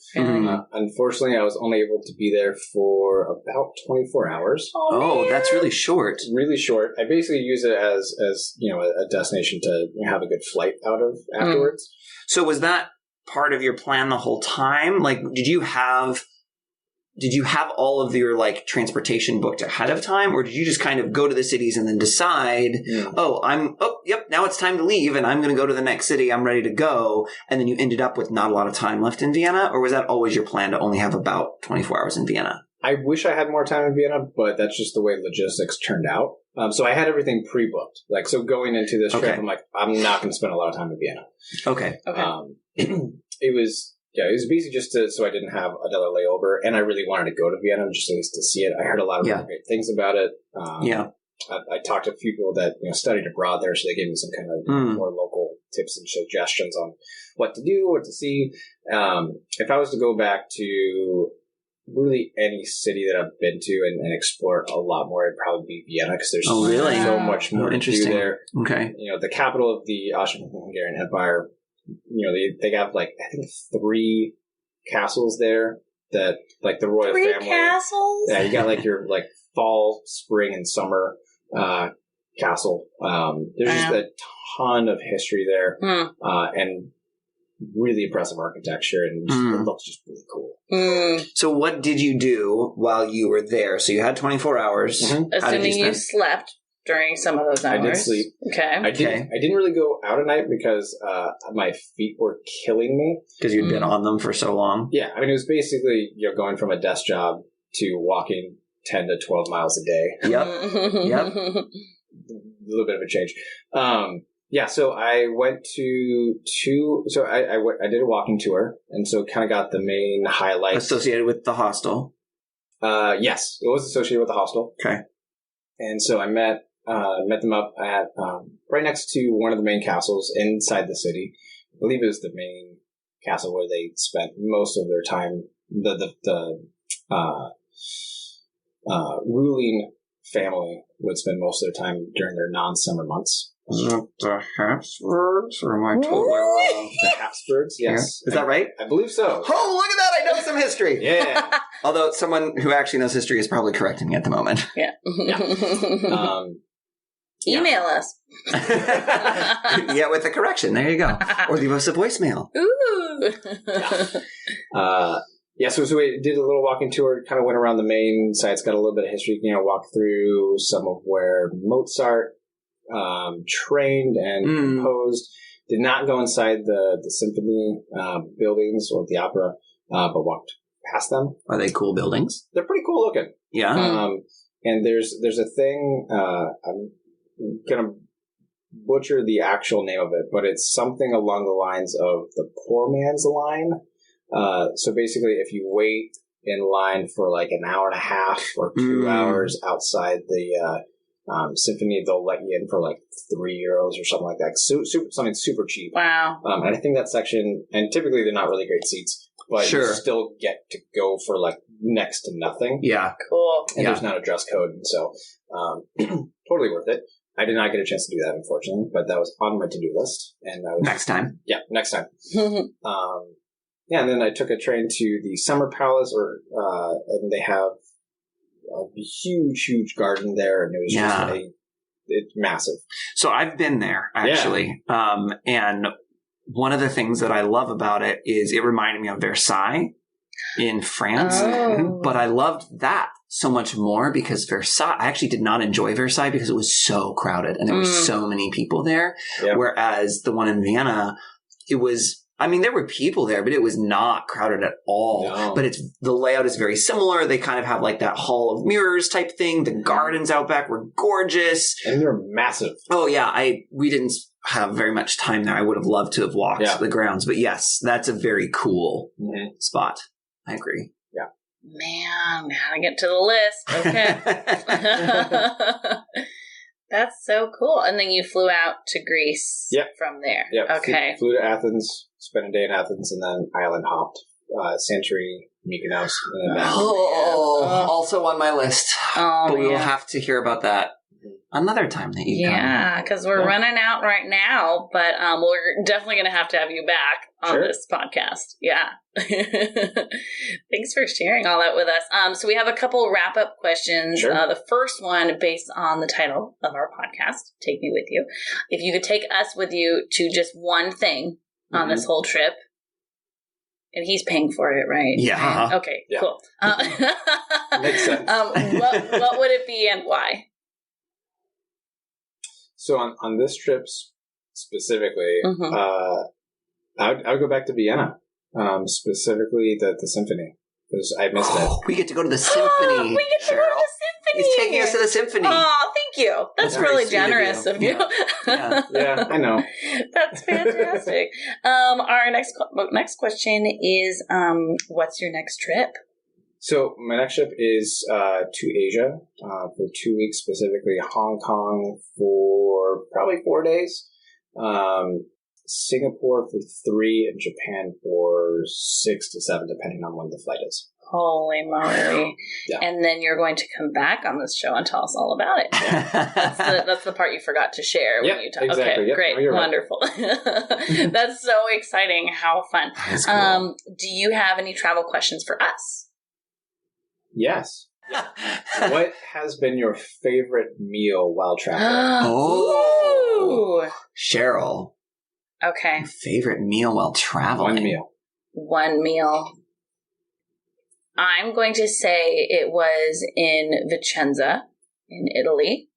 Unfortunately, I was only able to be there for about 24 hours. Oh, that's really short. Really short. I basically use it as a destination to have a good flight out of afterwards. So was that part of your plan the whole time? Did you have all of your transportation booked ahead of time, or did you just kind of go to the cities and then decide, now it's time to leave and I'm going to go to the next city. I'm ready to go. And then you ended up with not a lot of time left in Vienna, or was that always your plan to only have about 24 hours in Vienna? I wish I had more time in Vienna, but that's just the way logistics turned out. So I had everything pre-booked. So going into this trip, I'm I'm not going to spend a lot of time in Vienna. Okay. It was basically just so I didn't have another layover, and I really wanted to go to Vienna just at least to see it. I heard a lot of really great things about it. I talked to a few people that studied abroad there, so they gave me some kind of more local tips and suggestions on what to do, what to see. If I was to go back to really any city that I've been to and explore a lot more, it'd probably be Vienna, because there's so much more to do there. Okay. The capital of the Austrian-Hungarian Empire. They have I think 3 castles there that the royal 3 family. Castles? Yeah, you got your fall, spring, and summer castle. There's just a ton of history there, and really impressive architecture, and it looks just really cool. So what did you do while you were there? So you had 24 hours. Assuming you slept during some of those hours. I did sleep. Okay. I didn't really go out at night because my feet were killing me. Because you'd been on them for so long? Yeah. I mean, it was basically going from a desk job to walking 10 to 12 miles a day. Yep. A little bit of a change. So I went I did a walking tour, and so kind of got the main highlights. Associated with the hostel? Yes, it was associated with the hostel. Okay. And so I met them up at right next to one of the main castles inside the city. I believe it was the main castle where they spent most of their time. The ruling family would spend most of their time during their non-summer months. The Habsburgs, or am I totally wrong? The Habsburgs, yes. Yeah. Is that right? I believe so. Oh, look at that! I know some history. Yeah. Although someone who actually knows history is probably correcting me at the moment. Yeah. Email us. Yeah, with the correction. There you go. Or leave us a voicemail. Ooh. So we did a little walking tour, kind of went around the main sites, got a little bit of history, walked through some of where Mozart trained and composed. Did not go inside the symphony buildings or the opera, but walked past them. Are they cool buildings? They're pretty cool looking. Yeah. And there's a thing, I'm going to butcher the actual name of it, but it's something along the lines of the poor man's line. So basically, if you wait in line for like an hour and a half or 2 hours outside the symphony, they'll let you in for like €3 or something like that. Something super cheap. Wow. And I think that section, and typically they're not really great seats, but you still get to go for like next to nothing. Yeah. Cool. And there's not a dress code, and so totally worth it. I did not get a chance to do that, unfortunately, but that was on my to-do list. And I was, next time. Yeah, next time. And then I took a train to the Summer Palace, and they have a huge garden there, and it was just it's massive. So I've been there, actually. Yeah. And one of the things that I love about it is it reminded me of Versailles in France. Oh. But I loved that so much more because Versailles, I actually did not enjoy Versailles because it was so crowded and there were so many people there. Yep. Whereas the one in Vienna, it was, there were people there, but it was not crowded at all. No. But the layout is very similar. They kind of have like that hall of mirrors type thing. The gardens out back were gorgeous. And they're massive. Oh yeah. We didn't have very much time there. I would have loved to have walked the grounds, but yes, that's a very cool spot. I agree. Yeah. Man, gotta get to the list. Okay. That's so cool. And then you flew out to Greece from there. Yep. Okay. Flew to Athens, spent a day in Athens, and then island hopped. Santorini, Mykonos. And then also on my list. But we will have to hear about that another time that you come. Yeah, because we're running out right now, but we're definitely going to have you back on this podcast. Yeah. Thanks for sharing all that with us. So we have a couple wrap-up questions. Sure. The first one, based on the title of our podcast, Take Me With You. If you could take us with you to just one thing on this whole trip, and he's paying for it, right? Yeah. Okay, cool. Makes sense. What would it be and why? So on this trip specifically, I would go back to Vienna, specifically the symphony, because I missed it. We get to go to the symphony. We get to go to the symphony. He's taking us to the symphony. Oh, thank you. That's really generous of you. Yeah, I know. That's fantastic. Our next question is, what's your next trip? So my next trip is to Asia for 2 weeks, specifically Hong Kong for probably 4 days, Singapore for 3, and Japan for 6 to 7, depending on when the flight is. Holy moly. Yeah. And then you're going to come back on this show and tell us all about it. Yeah. That's the part you forgot to share when you talk. Exactly. Okay, great. No, wonderful. Right. That's so exciting. How fun. That's cool. Do you have any travel questions for us? Yes. What has been your favorite meal while traveling? Oh, Cheryl. Okay. Favorite meal while traveling? One meal. I'm going to say it was in Vicenza, in Italy.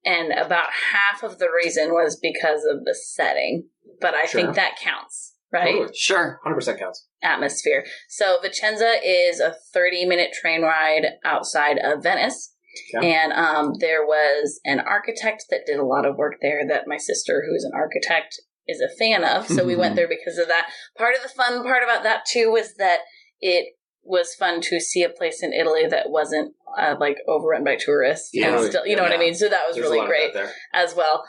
And about half of the reason was because of the setting. But I think that counts, right? Totally. Sure. 100% counts. Atmosphere. So Vicenza is a 30-minute train ride outside of Venice. Okay. And there was an architect that did a lot of work there that my sister, who is an architect, is a fan of. So we went there because of that. Part of the fun part about that, too, was that it was fun to see a place in Italy that wasn't like overrun by tourists. Yeah. And still, you know what I mean? So that was really great as well.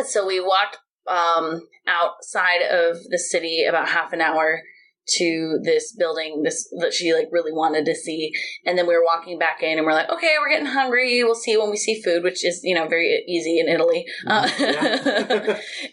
So we walked outside of the city about half an hour to this building that she like really wanted to see, and then we were walking back in and we're like, okay, we're getting hungry, we'll see when we see food, which is, you know, very easy in Italy.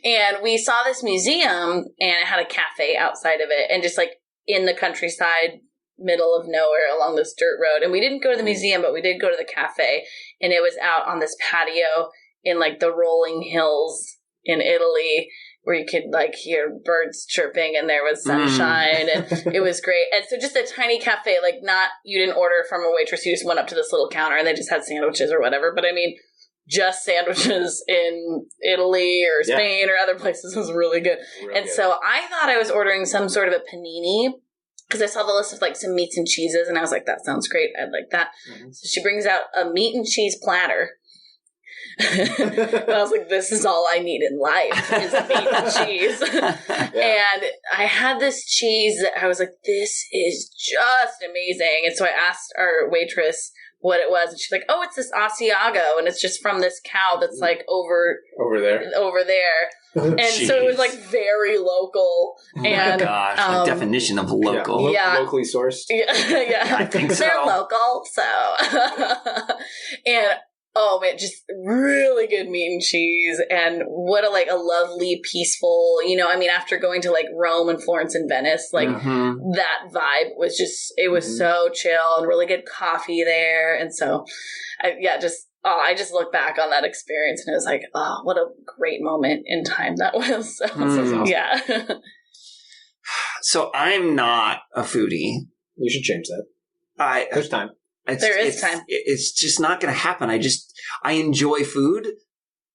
And we saw this museum and it had a cafe outside of it, and just like in the countryside, middle of nowhere along this dirt road. And we didn't go to the museum, but we did go to the cafe, and it was out on this patio in like the rolling hills in Italy, where you could like hear birds chirping and there was sunshine and it was great. And so just a tiny cafe, like you didn't order from a waitress, you just went up to this little counter and they just had sandwiches or whatever. But I mean, just sandwiches in Italy or Spain or other places was really good. So I thought I was ordering some sort of a panini, because I saw the list of like some meats and cheeses and I was like, that sounds great, I'd like that. So she brings out a meat and cheese platter. And I was like, this is all I need in life is meat and cheese. And I had this cheese that I was like, this is just amazing. And so I asked our waitress what it was, and she's like, oh, it's this Asiago, and it's just from this cow that's like over there. And so it was like very local. Oh and my gosh, the definition of local. Locally sourced. I think so. They're local, so. And oh man, just really good meat and cheese, and what a lovely, peaceful, you know, I mean, after going to like Rome and Florence and Venice, like that vibe was just, it was so chill, and really good coffee there. And so, I just look back on that experience and it was like, oh, what a great moment in time that was. So, awesome. Yeah. So I'm not a foodie. You should change that. There's time. There is time. It's just not going to happen. I enjoy food,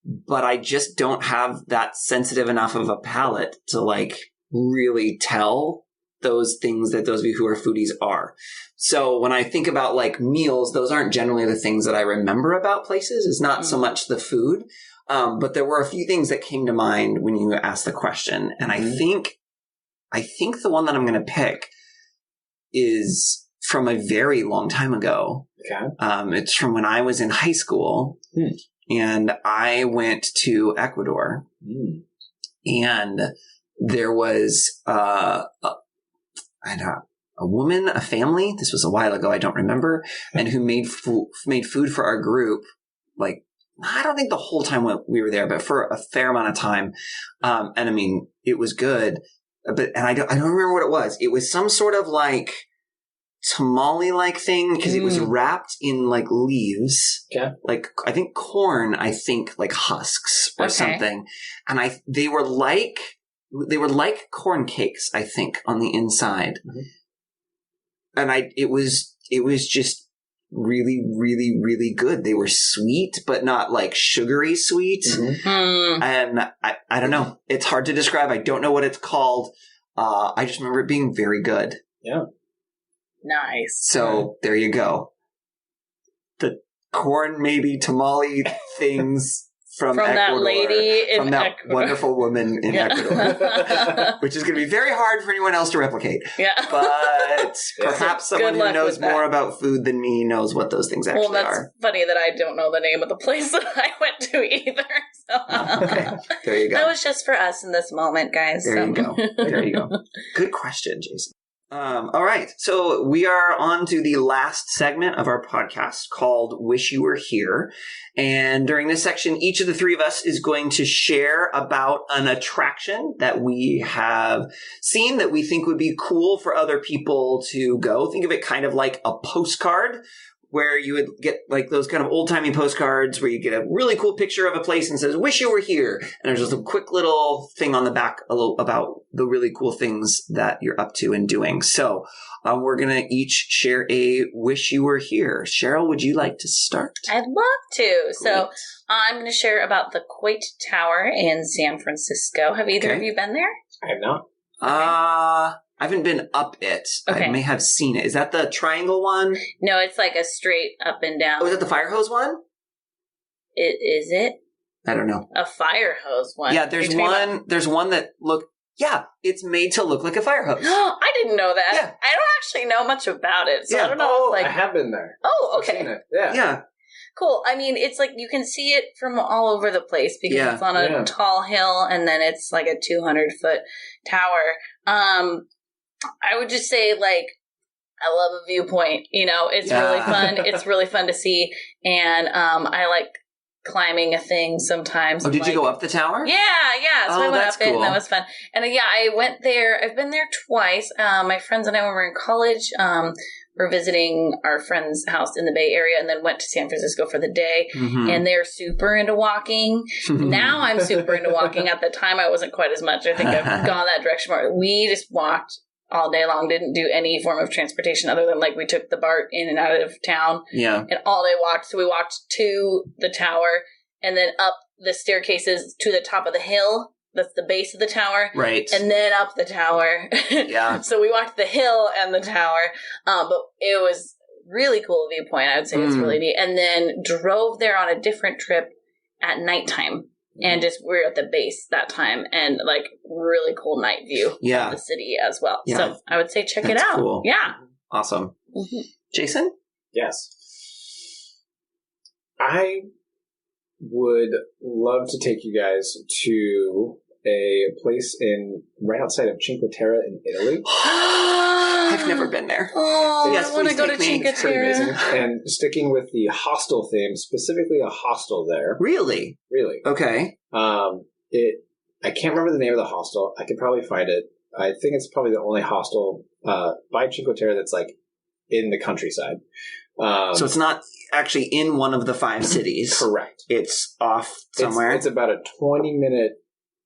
but I just don't have that sensitive enough of a palate to like really tell those things that those of you who are foodies are. So when I think about like meals, those aren't generally the things that I remember about places. It's not so much the food. But there were a few things that came to mind when you asked the question. And I think the one that I'm going to pick is from a very long time ago. Okay. It's from when I was in high school, and I went to Ecuador, and there was a woman, a family. This was a while ago. I don't remember, and who made food for our group. Like, I don't think the whole time we were there, but for a fair amount of time. And I mean, it was good, and I don't remember what it was. It was some sort of like tamale-like thing, because it was wrapped in like leaves, like I think corn, like husks or something, and they were like corn cakes, I think, on the inside, and it was just really, really, really good. They were sweet, but not like sugary sweet, and I don't know. It's hard to describe. I don't know what it's called. I just remember it being very good. Yeah. Nice. So there you go. The corn, maybe tamale things from Ecuador, that lady in from that Ecuador. Wonderful woman in Ecuador, which is going to be very hard for anyone else to replicate. Yeah. But perhaps someone who knows more about food than me knows what those things actually are. Well, that's funny that I don't know the name of the place that I went to either. So. Okay. There you go. That was just for us in this moment, guys. There you go. There you go. Good question, Jason. All right. So we are on to the last segment of our podcast called Wish You Were Here. And during this section, each of the three of us is going to share about an attraction that we have seen that we think would be cool for other people to go. Think of it kind of like a postcard, where you would get like those kind of old-timey postcards where you get a really cool picture of a place and says, wish you were here. And there's just a quick little thing on the back about the really cool things that you're up to and doing. So we're going to each share a wish you were here. Cheryl, would you like to start? I'd love to. Great. So I'm going to share about the Coit Tower in San Francisco. Have either of you been there? I have not. I haven't been up it. Okay. I may have seen it. Is that the triangle one? No, it's like a straight up and down. Oh, is that the fire hose one? Is it? I don't know. A fire hose one. Yeah, there's one that it's made to look like a fire hose. I didn't know that. Yeah. I don't actually know much about it. So I don't know. I have been there. Oh, I've okay. seen it. Yeah. Yeah. Cool. I mean, it's like you can see it from all over the place because it's on a tall hill and then it's like a 200-foot tower. I would just say, like, I love a viewpoint. You know, it's really fun. It's really fun to see. And I like climbing a thing sometimes. Oh, did you go up the tower? Yeah. So I went up it, and that was fun. And I went there. I've been there twice. My friends and I, when we were in college, were visiting our friend's house in the Bay Area and then went to San Francisco for the day. Mm-hmm. And they're super into walking. Now I'm super into walking. At the time, I wasn't quite as much. I think I've gone that direction more. We just walked all day long, didn't do any form of transportation other than like we took the BART in and out of town. Yeah. And all day walked. So we walked to the tower and then up the staircases to the top of the hill. That's the base of the tower. Right. And then up the tower. Yeah. So we walked the hill and the tower. But it was really cool viewpoint. I would say it's really neat. And then drove there on a different trip at nighttime. And just we were at the base that time and like really cool night view of the city as well. Yeah. So I would say check it out. Cool. Yeah. Awesome. Mm-hmm. Jason? Yes. I would love to take you guys to a place right outside of Cinque Terre in Italy. I've never been there. Oh, yes, I want to go to Cinque Terre. And sticking with the hostel theme, specifically a hostel there. Really? Really. Okay. I can't remember the name of the hostel. I could probably find it. I think it's probably the only hostel by Cinque Terre that's like in the countryside. So it's not actually in one of the 5 cities. Correct. It's off somewhere. It's about a 20-minute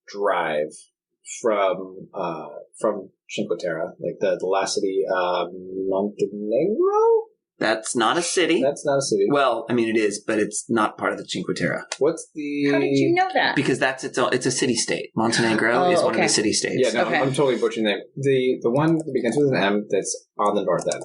drive from Cinque Terre, like the last city, Montenegro. That's not a city. That's not a city. Well, I mean it is, but it's not part of the Cinque Terre. What's the? How did you know that? Because it's a city-state. Montenegro is one of the city-states. Yeah, no, I'm totally butchering the name. The one that begins with an M that's on the north end.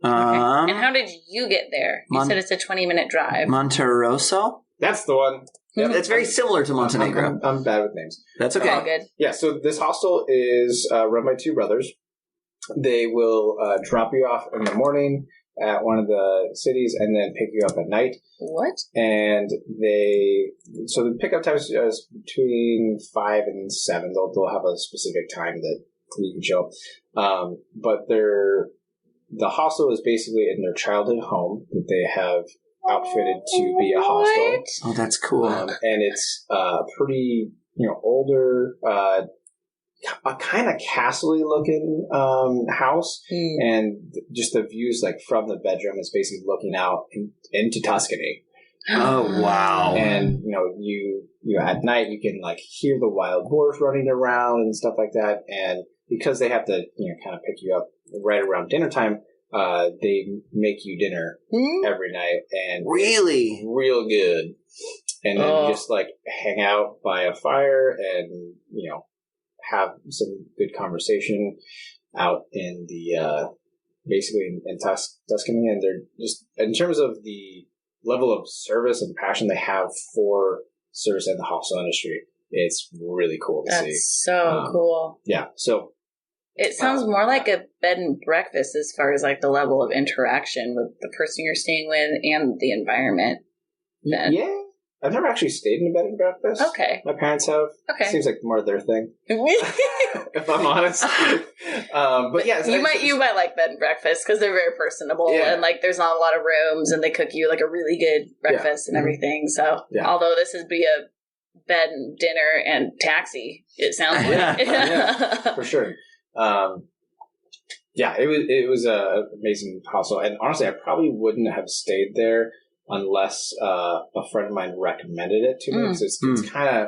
Okay. And how did you get there? You said it's a 20-minute drive. Monterosso? That's the one. Yep. It's very similar to Montenegro. I'm bad with names. That's okay. All good. Yeah, so this hostel is run by 2 brothers. They will drop you off in the morning at one of the cities and then pick you up at night. What? And so the pickup time is between 5 and 7. They'll have a specific time that you can show up. But the hostel is basically in their childhood home that they have outfitted to be a hostel. Oh, that's cool. And it's pretty, older, a kind of castle-y looking house. And just the views like from the bedroom is basically looking out into Tuscany. Oh, wow. And, you at night you can like hear the wild boars running around and stuff like that. And because they have to, kind of pick you up right around dinner time, they make you dinner every night, and really, real good. And then you just like hang out by a fire, and have some good conversation out in the basically in Tuscany. And they're just in terms of the level of service and passion they have for service in the hostel industry, it's really cool to see. That's so cool. Yeah, so. It sounds more like a bed and breakfast as far as like the level of interaction with the person you're staying with and the environment. Yeah. I've never actually stayed in a bed and breakfast. Okay. My parents have. Okay. Seems like more their thing. If I'm honest. But yeah. You might like bed and breakfast because they're very personable and like there's not a lot of rooms and they cook you like a really good breakfast and everything. So although this would be a bed and dinner and taxi, it sounds like. Yeah, for sure. It was a amazing hostel. And honestly, I probably wouldn't have stayed there unless a friend of mine recommended it to me, because it's kind of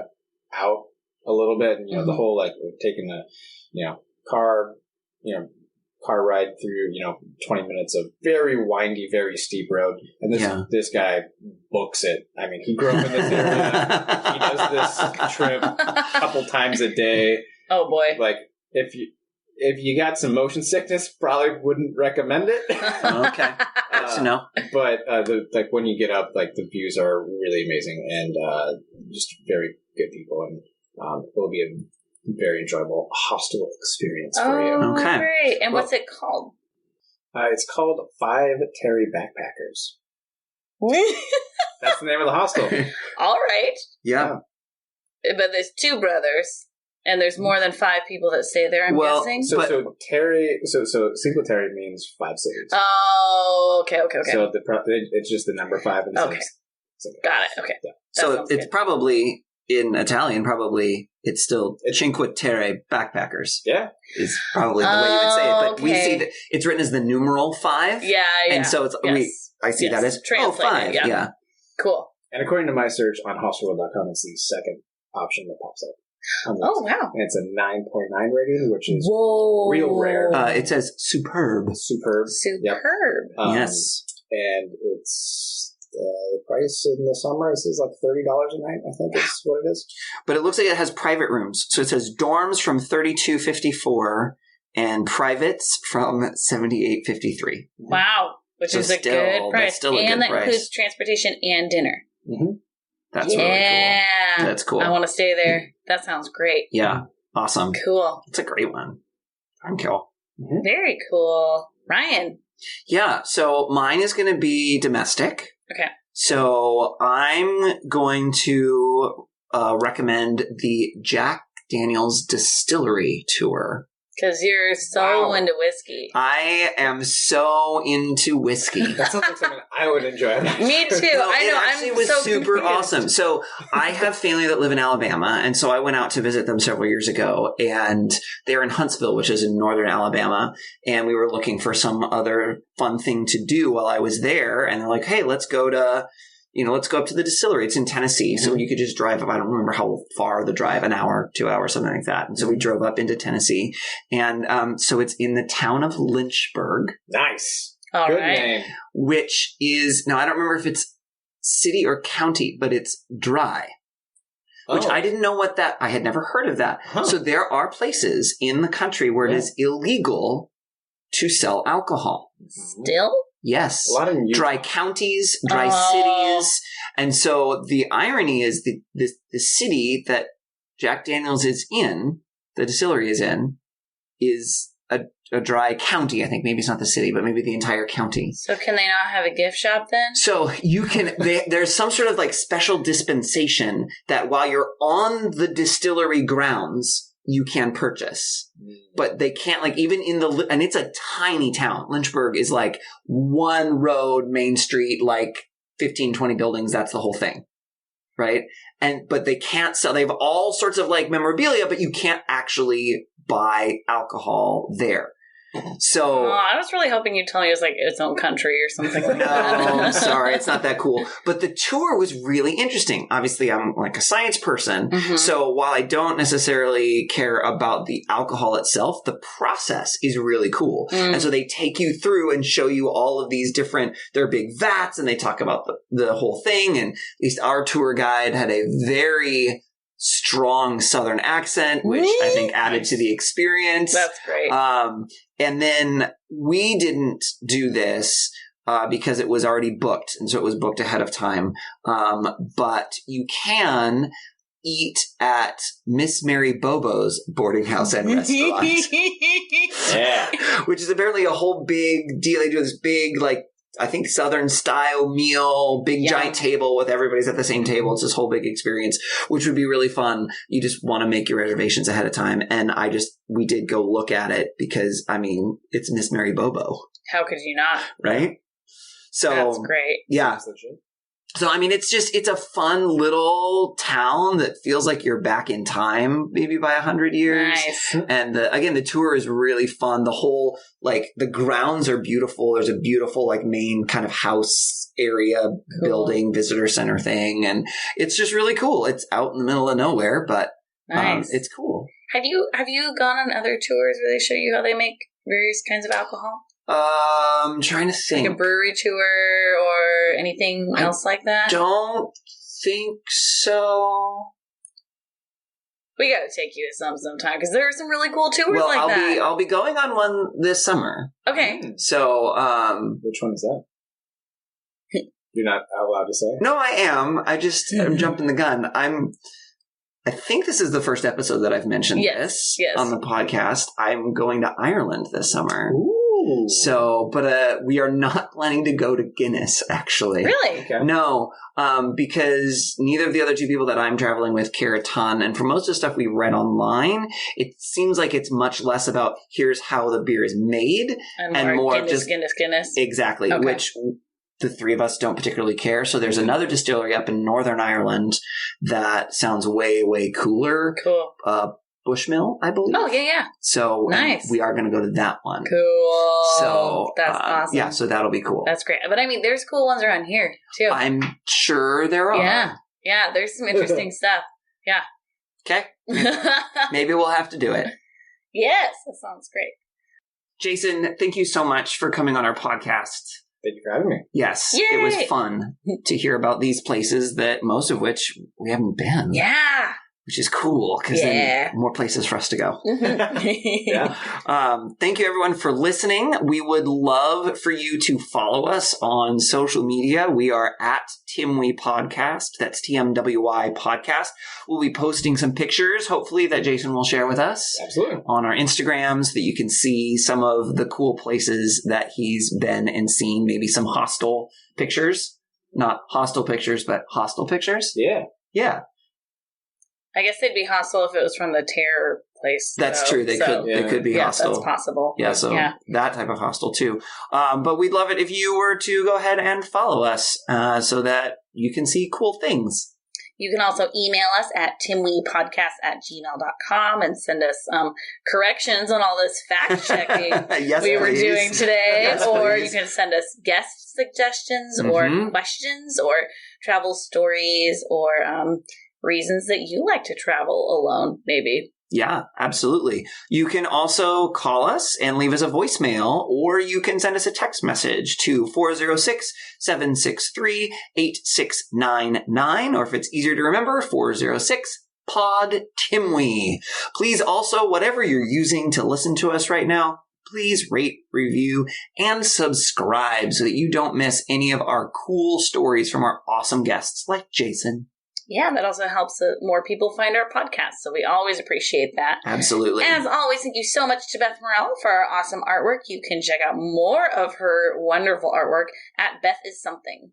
out a little bit, and the whole like taking a car ride through 20 minutes of very windy, very steep road, and this guy books it. I mean, he grew up in this area. He does this trip a couple times a day. Oh boy! Like if you got some motion sickness, probably wouldn't recommend it. Okay. Good to know. But when you get up, like the views are really amazing and just very good people, and it will be a very enjoyable hostel experience for you. Okay. Great. And what's it called? It's called 5 Terre Backpackers. That's the name of the hostel. All right. Yeah. But there's 2 brothers. And there's more than 5 people that stay there, I'm guessing? So Terre, so Cinque Terre means 5 cities. Oh, okay. So it's just the number 5 and 6. Got it, okay. Yeah. So it's good. Probably, in Italian, it's still Cinque Terre Backpackers. Yeah. Is probably the way you would say it. But we see that it's written as the numeral 5. Yeah. And so it's I see that as translated, 5. Yeah. Cool. And according to my search on hostelworld.com, it's the second option that pops up. Oh, wow. And it's a 9.9 rating, which is real rare. It says superb. Superb. Yep. Yes. And it's the price in the summer is like $30 a night, I think is what it is. But it looks like it has private rooms. So it says dorms from $32.54 and privates from $78.53. Wow. Which is a good price. That's still a and good that price. Includes transportation and dinner. Mm-hmm. That's really cool. That's cool. I want to stay there. That sounds great. Yeah. Awesome. Cool. It's a great one. Thank you. Mm-hmm. Very cool. Ryan. Yeah. So mine is going to be domestic. Okay. So I'm going to recommend the Jack Daniel's Distillery tour. Because you're so into whiskey. I am so into whiskey. That sounds like something I would enjoy. Me too. Well, I know. It actually was so super confused. awesome. So I have family that live in Alabama, and so I went out to visit them several years ago, and they're in Huntsville, which is in northern Alabama, and we were looking for some other fun thing to do while I was there, and they're like, hey, let's go up to the distillery. It's in Tennessee. So you could just drive up. I don't remember how far the drive, an hour, 2 hours, something like that. And so we drove up into Tennessee. And so it's in the town of Lynchburg. Nice. All Good right. name. Which is, now I don't remember if it's city or county, but it's dry. Which I didn't know I had never heard of that. Huh. So there are places in the country where it is illegal to sell alcohol. Still? Yes. A lot of dry counties, dry cities. And so the irony is the city that Jack Daniel's is in, the distillery is in, is a dry county. I think maybe it's not the city, but maybe the entire county. So can they not have a gift shop then? So you can, there's some sort of like special dispensation that while you're on the distillery grounds, you can purchase. But they can't, like, even in and it's a tiny town. Lynchburg is like one road, main street, like 15, 20 buildings. That's the whole thing. Right? But they can't sell, they have all sorts of like memorabilia, but you can't actually buy alcohol there. So I was really hoping you'd tell me it was like its own country or something like that. No, I'm sorry. It's not that cool. But the tour was really interesting. Obviously, I'm like a science person. Mm-hmm. So while I don't necessarily care about the alcohol itself, the process is really cool. Mm. And so they take you through and show you all of these different, they're big vats, and they talk about the whole thing. And at least our tour guide had a very strong Southern accent, which I think added to the experience. That's great. And then we didn't do this because it was already booked, and so it was booked ahead of time. But you can eat at Miss Mary Bobo's boarding house and restaurant. Yeah. Which is apparently a whole big deal. They do this big, like, I think Southern style meal, big giant table with everybody's at the same table. It's this whole big experience, which would be really fun. You just want to make your reservations ahead of time. And we did go look at it because, I mean, it's Miss Mary Bobo. How could you not? Right? So that's great. Yeah. So, I mean, it's a fun little town that feels like you're back in time, maybe by 100 years. Nice. And the tour is really fun. The whole, like, the grounds are beautiful. There's a beautiful, like, main kind of house area, building, visitor center thing. And it's just really cool. It's out in the middle of nowhere, but nice. It's cool. Have you gone on other tours where they show you how they make various kinds of alcohol? I'm trying to think. Like a brewery tour or anything else like that? Don't think so. We got to take you to sometime because there are some really cool tours like that. I'll be going on one this summer. Okay. So, which one is that? You're not allowed to say? No, I am. I'm jumping the gun. I think this is the first episode that I've mentioned this on the podcast. I'm going to Ireland this summer. Ooh. So, but we are not planning to go to Guinness, actually. Really? Okay. No, because neither of the other two people that I'm traveling with care a ton. And for most of the stuff we read online, it seems like it's much less about here's how the beer is made and more Guinness. Exactly, okay. Which the three of us don't particularly care. So there's another distillery up in Northern Ireland that sounds way, way cooler. Cool. Bushmill, I believe. Oh, yeah. So nice. We are going to go to that one. Cool. So that's awesome. Yeah, so that'll be cool. That's great. But I mean, there's cool ones around here, too. I'm sure there are. Yeah. Yeah, there's some interesting stuff. Yeah. Okay. Maybe we'll have to do it. Yes, that sounds great. Jason, thank you so much for coming on our podcast. Thank you for having me. Yes. Yay! It was fun to hear about these places that most of which we haven't been. Yeah. Which is cool because then more places for us to go. Yeah. Thank you, everyone, for listening. We would love for you to follow us on social media. We are at TMWY Podcast. That's TMWY Podcast. We'll be posting some pictures, hopefully, that Jason will share with us. Absolutely. On our Instagrams, that you can see some of the cool places that he's been and seen. Maybe some hostel pictures. Not hostel pictures, but hostel pictures. Yeah. Yeah. I guess they'd be hostile if it was from the Terre place. That's true. They could be hostile. That's possible. Yeah, so that type of hostel too. But we'd love it if you were to go ahead and follow us so that you can see cool things. You can also email us at timwepodcast@gmail.com and send us corrections on all this fact-checking we were doing today. Yes, or please. You can send us guest suggestions or questions or travel stories or reasons that you like to travel alone, maybe. Yeah, absolutely. You can also call us and leave us a voicemail, or you can send us a text message to 406-763-8699, or if it's easier to remember, 406-POD-TIMWY. Please also, whatever you're using to listen to us right now, please rate, review, and subscribe so that you don't miss any of our cool stories from our awesome guests like Jason. Yeah, that also helps more people find our podcast, so we always appreciate that. Absolutely. As always, thank you so much to Beth Morrell for our awesome artwork. You can check out more of her wonderful artwork at Beth Is Something.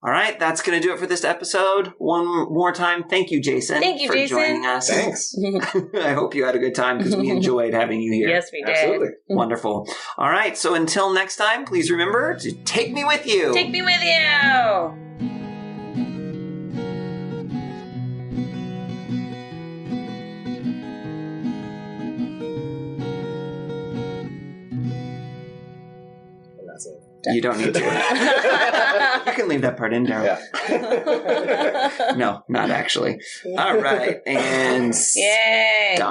All right, that's going to do it for this episode. One more time, thank you, Jason. Thank you, Jason. For joining us. Thanks. I hope you had a good time because we enjoyed having you here. Yes, we did. Absolutely. Wonderful. All right, so until next time, please remember to take me with you. Take me with you. You don't need to. You can leave that part in, Daryl. Yeah. No, not actually. All right. And Yay. stop.